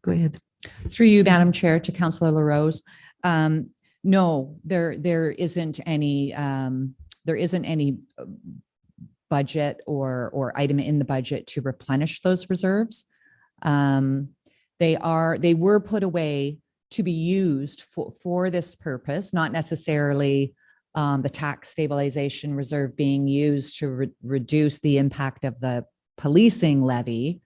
[SPEAKER 6] Go ahead.
[SPEAKER 8] Through you, Madam Chair, to Councillor LaRose. No, there isn't any budget or item in the budget to replenish those reserves. They were put away to be used for this purpose, not necessarily the tax stabilization reserve being used to reduce the impact of the policing levy,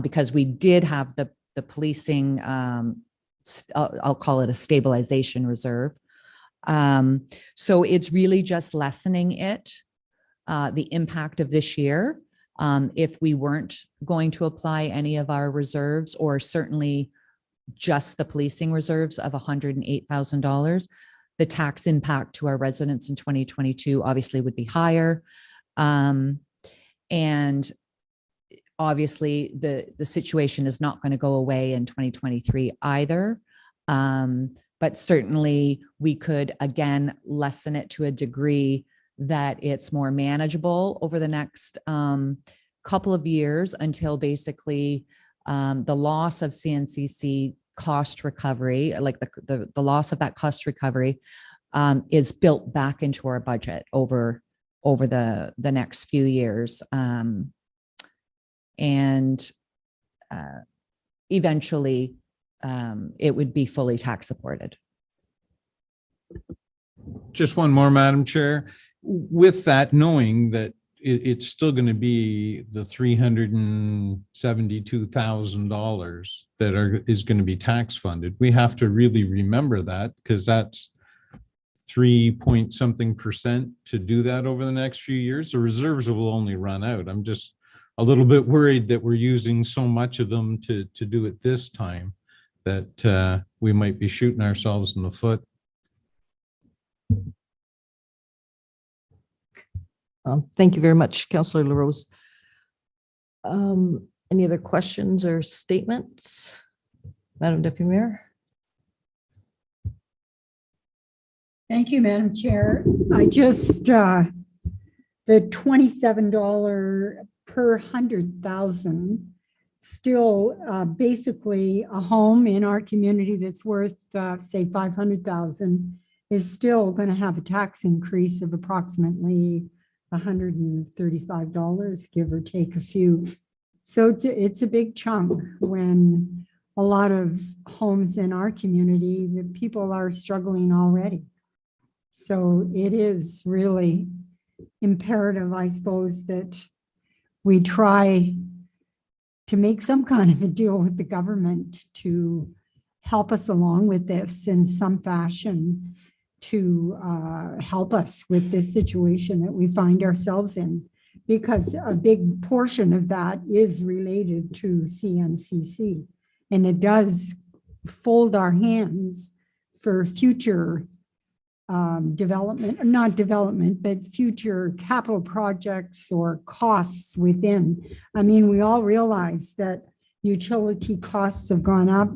[SPEAKER 8] because we did have the policing, I'll call it a stabilization reserve. So it's really just lessening it, the impact of this year. If we weren't going to apply any of our reserves, or certainly just the policing reserves of $108,000, the tax impact to our residents in 2022 obviously would be higher. And obviously the situation is not going to go away in 2023 either. But certainly we could again lessen it to a degree that it's more manageable over the next couple of years until basically the loss of CNCC cost recovery, like the loss of that cost recovery, is built back into our budget over the next few years. And eventually it would be fully tax supported.
[SPEAKER 9] Just one more, Madam Chair. With that, knowing that it's still going to be the $372,000 that is going to be tax funded, we have to really remember that, because that's 3-point-something% to do that over the next few years. The reserves will only run out. I'm just a little bit worried that we're using so much of them to do it this time that we might be shooting ourselves in the foot.
[SPEAKER 6] Thank you very much, Councillor LaRose. Any other questions or statements? Madam Deputy Mayor.
[SPEAKER 5] Thank you, Madam Chair. I just, the $27 per 100,000, still basically a home in our community that's worth, say, 500,000 is still going to have a tax increase of approximately $135, give or take a few. So it's a big chunk when a lot of homes in our community, the people are struggling already. So it is really imperative, I suppose, that we try to make some kind of a deal with the government to help us along with this in some fashion, to help us with this situation that we find ourselves in, because a big portion of that is related to CNCC, and it does fold our hands for future not development, but future capital projects or costs within. I mean, we all realize that utility costs have gone up.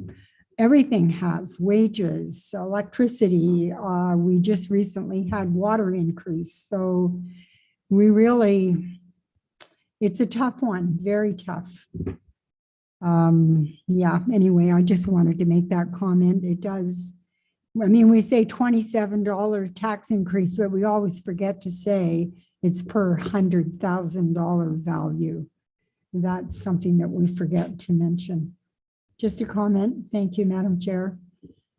[SPEAKER 5] Everything has, wages, electricity. We just recently had water increase. So we really, it's a tough one, very tough. Yeah, anyway, I just wanted to make that comment. It does, I mean, we say $27 tax increase, but we always forget to say it's per $100,000 value. That's something that we forget to mention. Just a comment. Thank you, Madam Chair.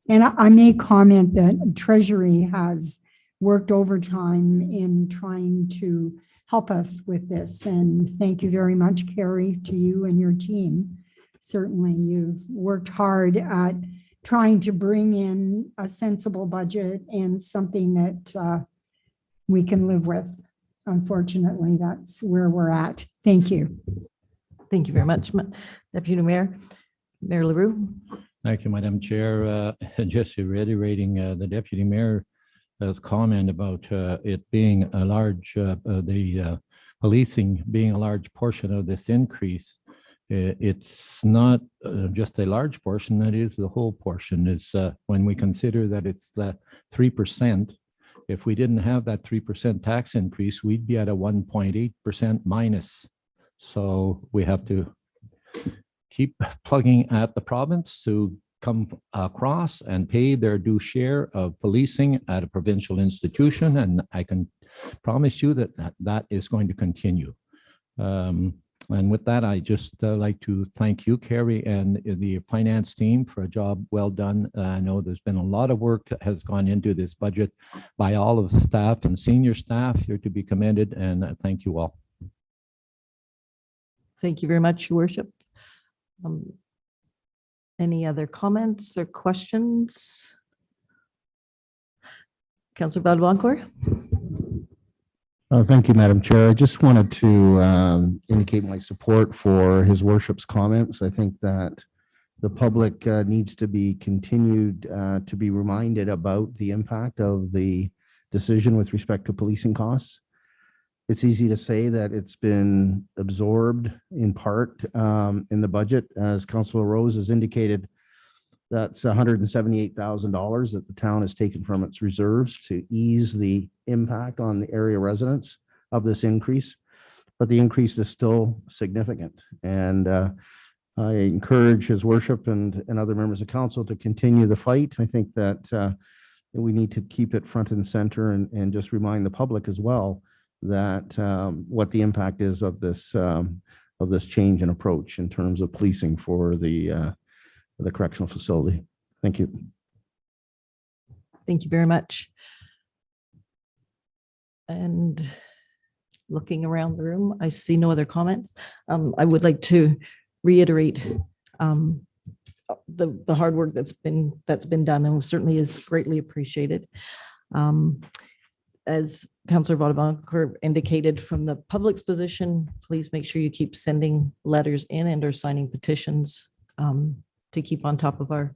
[SPEAKER 5] And I may comment that Treasury has worked overtime in trying to help us with this. And thank you very much, Carrie, to you and your team. Certainly, you've worked hard at trying to bring in a sensible budget and something that we can live with. Unfortunately, that's where we're at. Thank you.
[SPEAKER 6] Thank you very much, Deputy Mayor. Mayor LaRue.
[SPEAKER 1] Thank you, Madam Chair. Just reiterating the Deputy Mayor's comment about it being a large, the policing being a large portion of this increase. It's not just a large portion, that is the whole portion. Is when we consider that it's 3%. If we didn't have that 3% tax increase, we'd be at a 1.8% minus. So we have to keep plugging at the province to come across and pay their due share of policing at a provincial institution. And I can promise you that that is going to continue. And with that, I just like to thank you, Carrie, and the finance team for a job well done. I know there's been a lot of work that has gone into this budget by all of the staff and senior staff. You're to be commended, and thank you all.
[SPEAKER 6] Thank you very much, Your Worship. Any other comments or questions? Councillor Vadvancourt.
[SPEAKER 10] Thank you, Madam Chair. I just wanted to indicate my support for His Worship's comments. I think that the public needs to be continued to be reminded about the impact of the decision with respect to policing costs. It's easy to say that it's been absorbed in part in the budget, as Councillor Rose has indicated. That's $178,000 that the town has taken from its reserves to ease the impact on the area residents of this increase. But the increase is still significant. And I encourage His Worship and other members of council to continue the fight. I think that we need to keep it front and center and just remind the public as well that what the impact is of this change in approach in terms of policing for the correctional facility. Thank you.
[SPEAKER 6] Thank you very much. And looking around the room, I see no other comments. I would like to reiterate the hard work that's been done, and certainly is greatly appreciated. As Councillor Vadvancourt indicated, from the public's position, please make sure you keep sending letters in and or signing petitions to keep on top of our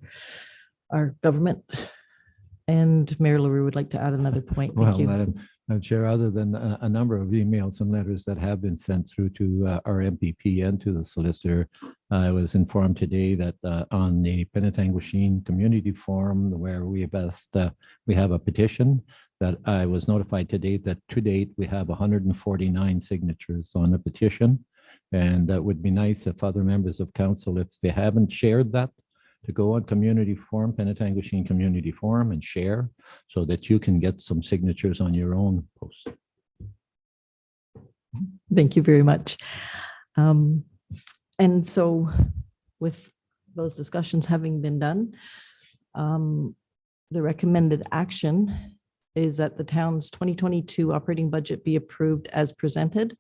[SPEAKER 6] government. And Mayor LaRue would like to add another point. Thank you.
[SPEAKER 1] Madam Chair, other than a number of emails and letters that have been sent through to our MPP and to the solicitor, I was informed today that on the Penetanguishene Community Forum, where we have a petition, that I was notified today that to date we have 149 signatures on the petition. And that would be nice if other members of council, if they haven't shared that, to go on Community Forum, Penetanguishene Community Forum, and share so that you can get some signatures on your own post.
[SPEAKER 6] Thank you very much. And so with those discussions having been done, the recommended action is that the town's 2022 operating budget be approved as presented,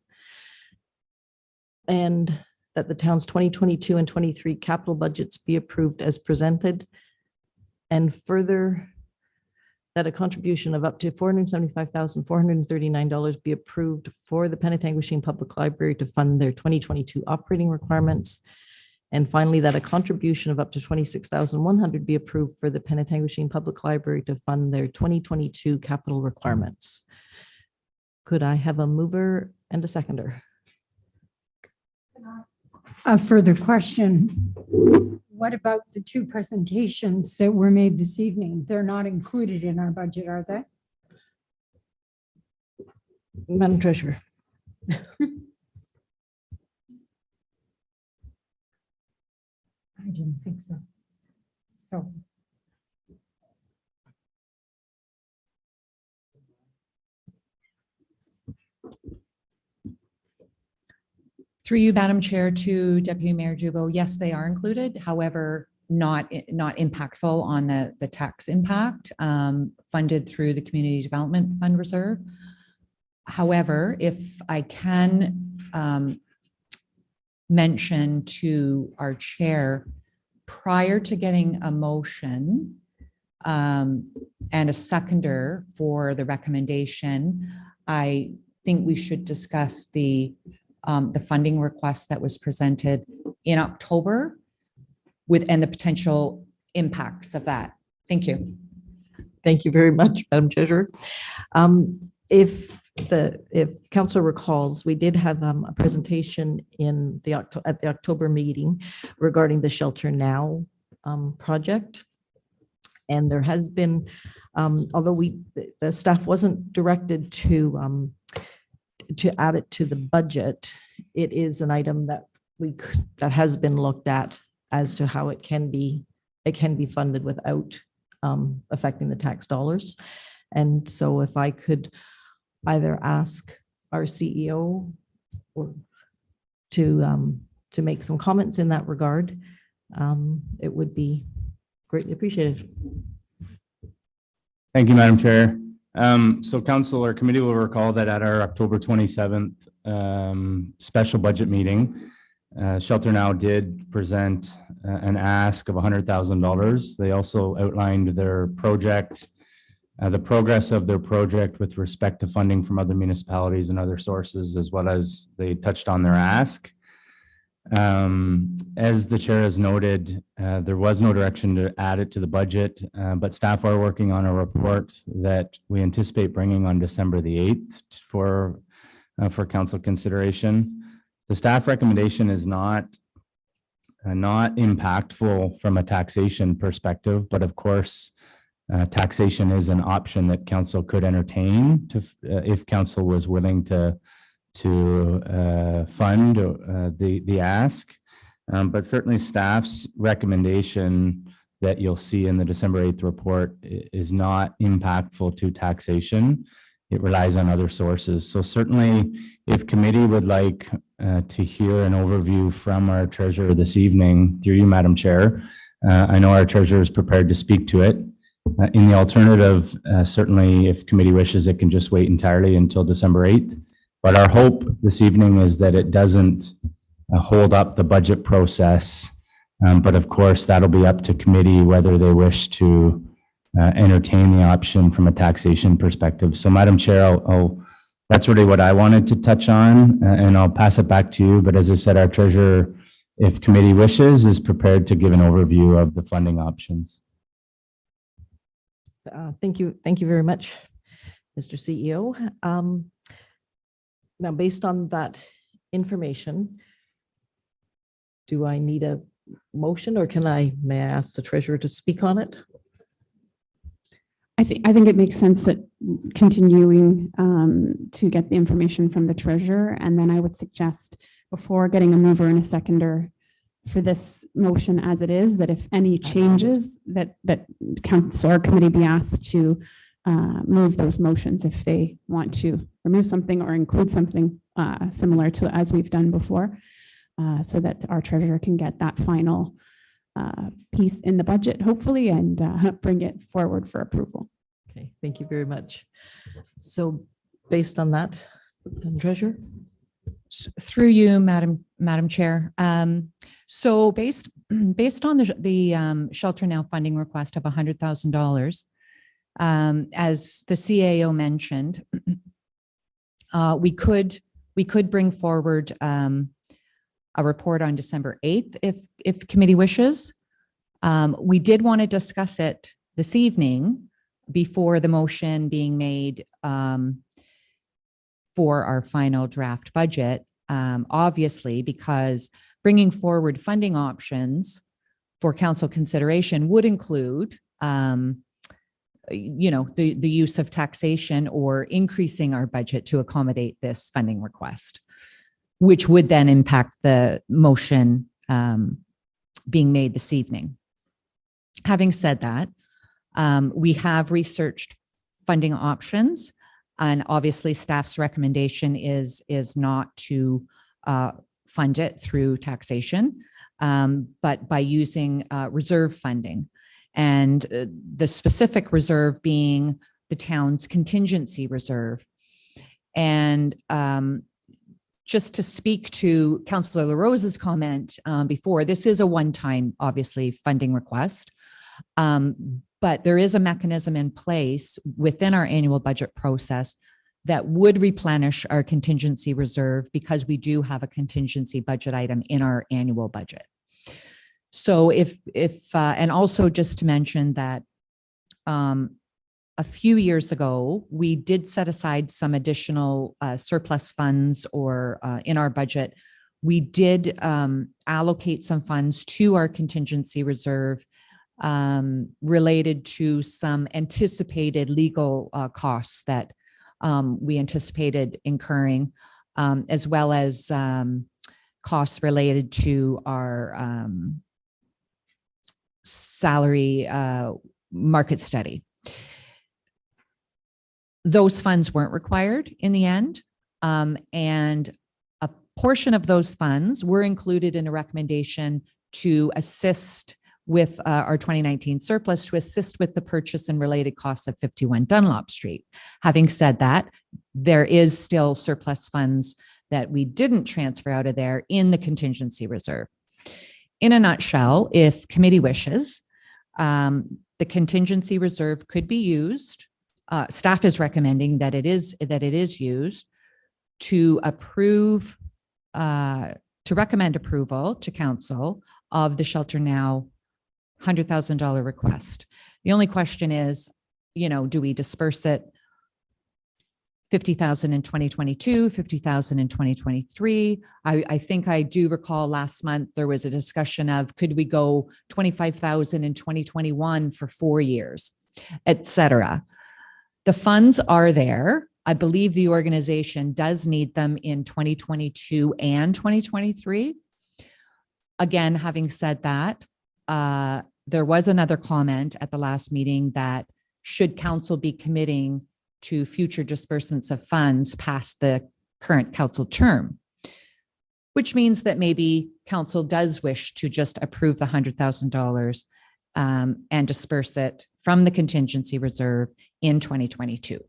[SPEAKER 6] and that the town's 2022 and 23 capital budgets be approved as presented, and further that a contribution of up to $475,439 be approved for the Penetanguishene Public Library to fund their 2022 operating requirements. And finally, that a contribution of up to $26,100 be approved for the Penetanguishene Public Library to fund their 2022 capital requirements. Could I have a mover and a seconder?
[SPEAKER 5] A further question. What about the two presentations that were made this evening? They're not included in our budget, are they?
[SPEAKER 6] Madam Treasurer.
[SPEAKER 5] I didn't think so. So.
[SPEAKER 8] Through you, Madam Chair, to Deputy Mayor Jubo, yes, they are included. However, not impactful on the tax impact, funded through the Community Development Fund Reserve. However, if I can mention to our chair, prior to getting a motion and a seconder for the recommendation, I think we should discuss the funding request that was presented in October and the potential impacts of that. Thank you.
[SPEAKER 6] Thank you very much, Madam Treasurer. If Council recalls, we did have a presentation at the October meeting regarding the Shelter Now project. And there has been, although the staff wasn't directed to add it to the budget, it is an item that has been looked at as to how it can be funded without affecting the tax dollars. And so if I could either ask our CEO or to make some comments in that regard, it would be greatly appreciated.
[SPEAKER 11] Thank you, Madam Chair. So council or committee will recall that at our October 27th special budget meeting, Shelter Now did present an ask of $100,000. They also outlined their project, the progress of their project with respect to funding from other municipalities and other sources, as well as they touched on their ask. As the chair has noted, there was no direction to add it to the budget, but staff are working on a report that we anticipate bringing on December the 8th for council consideration. The staff recommendation is not impactful from a taxation perspective, but of course, taxation is an option that council could entertain if council was willing to fund the ask. But certainly staff's recommendation that you'll see in the December 8th report is not impactful to taxation. It relies on other sources. So certainly if committee would like to hear an overview from our treasurer this evening, through you, Madam Chair, I know our treasurer is prepared to speak to it. In the alternative, certainly if committee wishes, it can just wait entirely until December 8th. But our hope this evening is that it doesn't hold up the budget process. But of course, that'll be up to committee whether they wish to entertain the option from a taxation perspective. So Madam Chair, that's really what I wanted to touch on, and I'll pass it back to you. But as I said, our treasurer, if committee wishes, is prepared to give an overview of the funding options.
[SPEAKER 6] Thank you. Thank you very much, Mr. CEO. Now, based on that information, do I need a motion, or may I ask the treasurer to speak on it?
[SPEAKER 12] I think it makes sense that continuing to get the information from the treasurer, and then I would suggest before getting a mover and a seconder for this motion as it is, that if any changes that council or committee be asked to move those motions if they want to remove something or include something similar to as we've done before, so that our treasurer can get that final piece in the budget, hopefully, and bring it forward for approval.
[SPEAKER 6] Okay, thank you very much. So based on that, treasurer?
[SPEAKER 8] Through you, Madam Chair. So based on the Shelter Now funding request of $100,000, as the CAO mentioned, we could bring forward a report on December 8th if committee wishes. We did want to discuss it this evening before the motion being made for our final draft budget, obviously, because bringing forward funding options for council consideration would include the use of taxation or increasing our budget to accommodate this funding request, which would then impact the motion being made this evening. Having said that, we have researched funding options, and obviously staff's recommendation is not to fund it through taxation, but by using reserve funding. And the specific reserve being the town's contingency reserve. And just to speak to Councillor LaRose's comment before, this is a one-time, obviously, funding request. But there is a mechanism in place within our annual budget process that would replenish our contingency reserve because we do have a contingency budget item in our annual budget. So and also just to mention that a few years ago, we did set aside some additional surplus funds or in our budget, we did allocate some funds to our contingency reserve related to some anticipated legal costs that we anticipated incurring, as well as costs related to our salary market study. Those funds weren't required in the end, and a portion of those funds were included in a recommendation to assist with our 2019 surplus, to assist with the purchase and related costs of 51 Dunlop Street. Having said that, there is still surplus funds that we didn't transfer out of there in the contingency reserve. In a nutshell, if committee wishes, the contingency reserve could be used. Staff is recommending that it is used to approve, to recommend approval to council of the Shelter Now $100,000 request. The only question is, do we disperse it 50,000 in 2022, 50,000 in 2023? I think I do recall last month there was a discussion of could we go 25,000 in 2021 for 4 years, etc. The funds are there. I believe the organization does need them in 2022 and 2023. Again, having said that, there was another comment at the last meeting that should council be committing to future disbursements of funds past the current council term, which means that maybe council does wish to just approve the $100,000 and disperse it from the contingency reserve in 2022.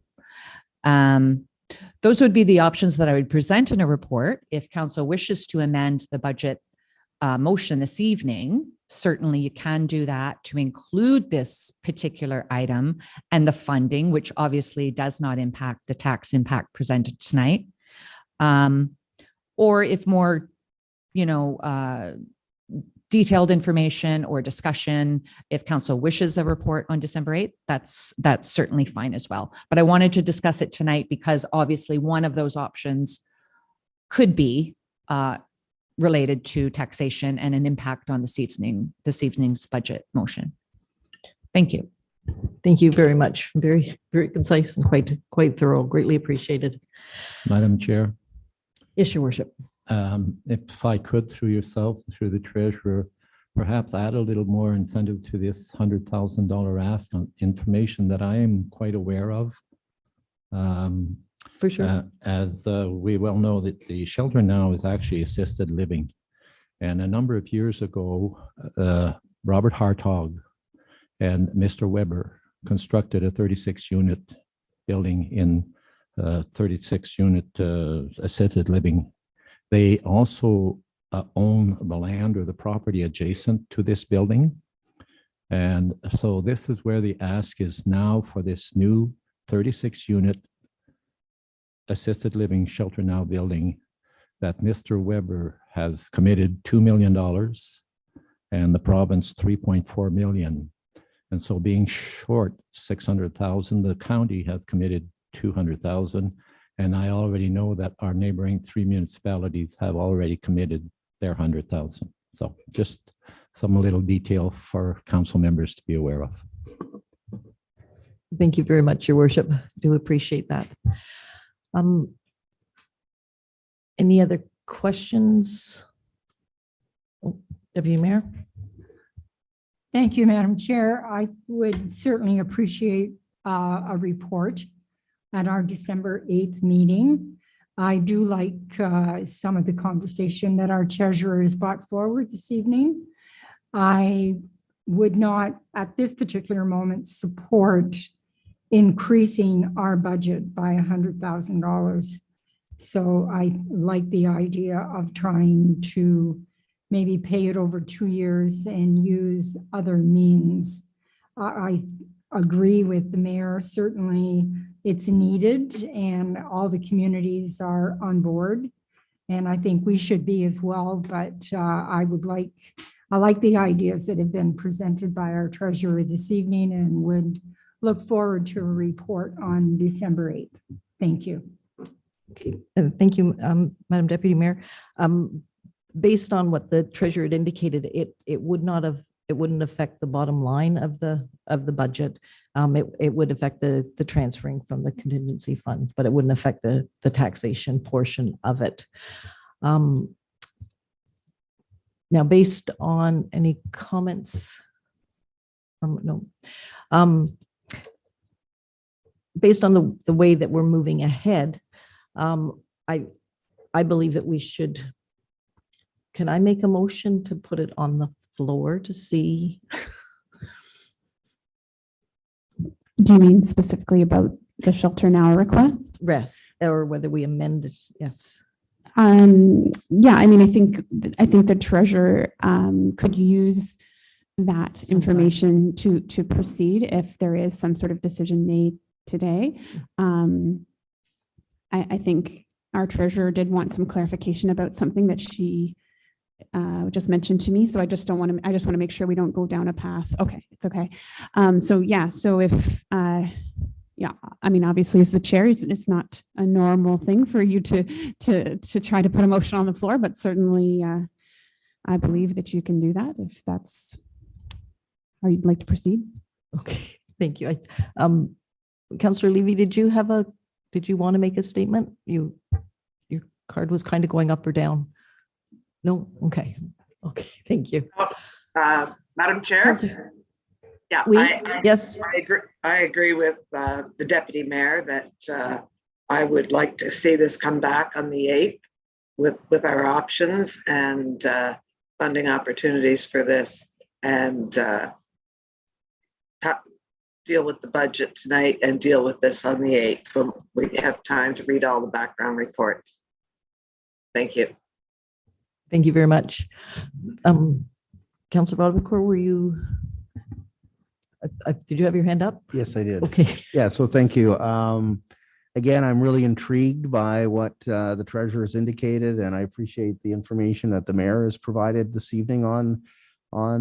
[SPEAKER 8] Those would be the options that I would present in a report. If council wishes to amend the budget motion this evening, certainly you can do that to include this particular item and the funding, which obviously does not impact the tax impact presented tonight. Or if more, detailed information or discussion, if council wishes a report on December 8th, that's certainly fine as well. But I wanted to discuss it tonight because obviously one of those options could be related to taxation and an impact on this evening's budget motion. Thank you.
[SPEAKER 6] Thank you very much. Very, very concise and quite thorough. Greatly appreciated.
[SPEAKER 1] Madam Chair.
[SPEAKER 6] Yes, Your Worship.
[SPEAKER 1] If I could, through yourself, through the treasurer, perhaps add a little more incentive to this $100,000 ask on information that I am quite aware of.
[SPEAKER 6] For sure.
[SPEAKER 1] As we well know that the Shelter Now is actually assisted living. And a number of years ago, Robert Hartog and Mr. Weber constructed a 36-unit building in 36-unit assisted living. They also own the land or the property adjacent to this building. And so this is where the ask is now for this new 36-unit assisted living Shelter Now building that Mr. Weber has committed $2 million and the province $3.4 million. And so being short 600,000, the county has committed 200,000. And I already know that our neighboring 3 municipalities have already committed their 100,000. So just some little detail for council members to be aware of.
[SPEAKER 6] Thank you very much, Your Worship. Do appreciate that. Any other questions? Deputy Mayor?
[SPEAKER 5] Thank you, Madam Chair. I would certainly appreciate a report at our December 8th meeting. I do like some of the conversation that our treasurer has brought forward this evening. I would not, at this particular moment, support increasing our budget by $100,000. So I like the idea of trying to maybe pay it over 2 years and use other means. I agree with the mayor. Certainly it's needed and all the communities are on board. And I think we should be as well, but I like the ideas that have been presented by our treasurer this evening and would look forward to a report on December 8th. Thank you.
[SPEAKER 6] Okay, thank you, Madam Deputy Mayor. Based on what the treasurer had indicated, it wouldn't affect the bottom line of the budget. It would affect the transferring from the contingency fund, but it wouldn't affect the taxation portion of it. Now, based on any comments, based on the way that we're moving ahead, I believe that we should. Can I make a motion to put it on the floor to see?
[SPEAKER 12] Do you mean specifically about the shelter now request?
[SPEAKER 6] Rest, or whether we amend it? Yes.
[SPEAKER 12] Yeah, I mean, I think the treasurer could use that information to proceed if there is some sort of decision made today. I think our treasurer did want some clarification about something that she just mentioned to me. So I just want to make sure we don't go down a path. Okay, it's okay. So yeah, so if, yeah, I mean, obviously as the chair, it's not a normal thing for you to try to put a motion on the floor, but certainly I believe that you can do that if that's how you'd like to proceed.
[SPEAKER 6] Okay, thank you. Councillor Levy, did you want to make a statement? Your card was kind of going up or down. No? Okay. Okay, thank you.
[SPEAKER 13] Madam Chair?
[SPEAKER 6] Councillor,
[SPEAKER 13] Yeah,
[SPEAKER 6] yes.
[SPEAKER 13] I agree with the Deputy Mayor that I would like to see this come back on the 8th with our options and funding opportunities for this, and deal with the budget tonight and deal with this on the 8th when we have time to read all the background reports. Thank you.
[SPEAKER 6] Thank you very much. Councillor Rodbecourt, were you, did you have your hand up?
[SPEAKER 10] Yes, I did.
[SPEAKER 6] Okay.
[SPEAKER 10] Yeah, so thank you. Again, I'm really intrigued by what the treasurer has indicated, and I appreciate the information that the mayor has provided this evening on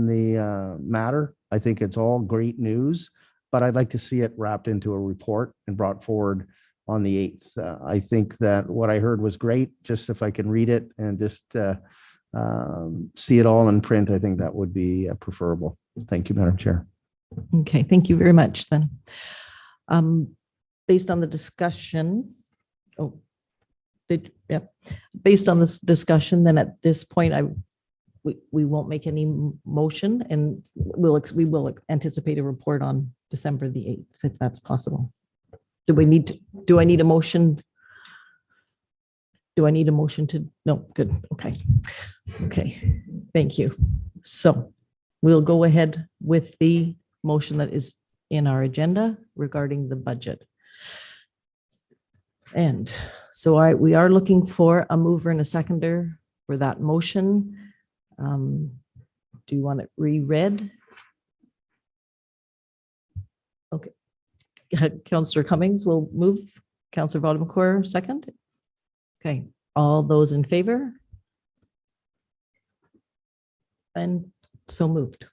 [SPEAKER 10] the matter. I think it's all great news, but I'd like to see it wrapped into a report and brought forward on the 8th. I think that what I heard was great. Just if I can read it and just see it all in print, I think that would be preferable. Thank you, Madam Chair.
[SPEAKER 6] Okay, thank you very much then. Based on the discussion, based on this discussion, then at this point, we won't make any motion, and we will anticipate a report on December the 8th, if that's possible. Do I need a motion? Do I need a motion to? No, good. Okay. Okay. Thank you. So we'll go ahead with the motion that is in our agenda regarding the budget. And so we are looking for a mover and a seconder for that motion. Do you want it reread? Okay. Councillor Cummings will move. Councillor Rodbecourt second. Okay. All those in favor? And so moved.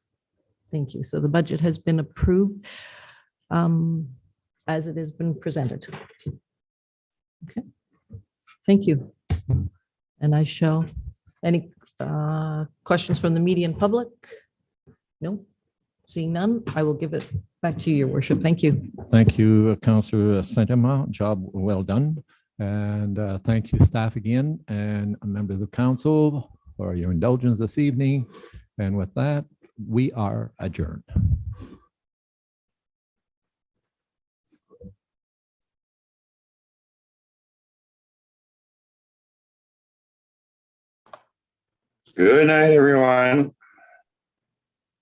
[SPEAKER 6] Thank you. So the budget has been approved as it has been presented. Okay. Thank you. And I shall, any questions from the media and public? No? Seeing none, I will give it back to you, Your Worship. Thank you.
[SPEAKER 1] Thank you, Councillor Saint-Amand. Job well done. And thank you, staff again, and members of council for your indulgence this evening. And with that, we are adjourned.
[SPEAKER 14] Good night, everyone.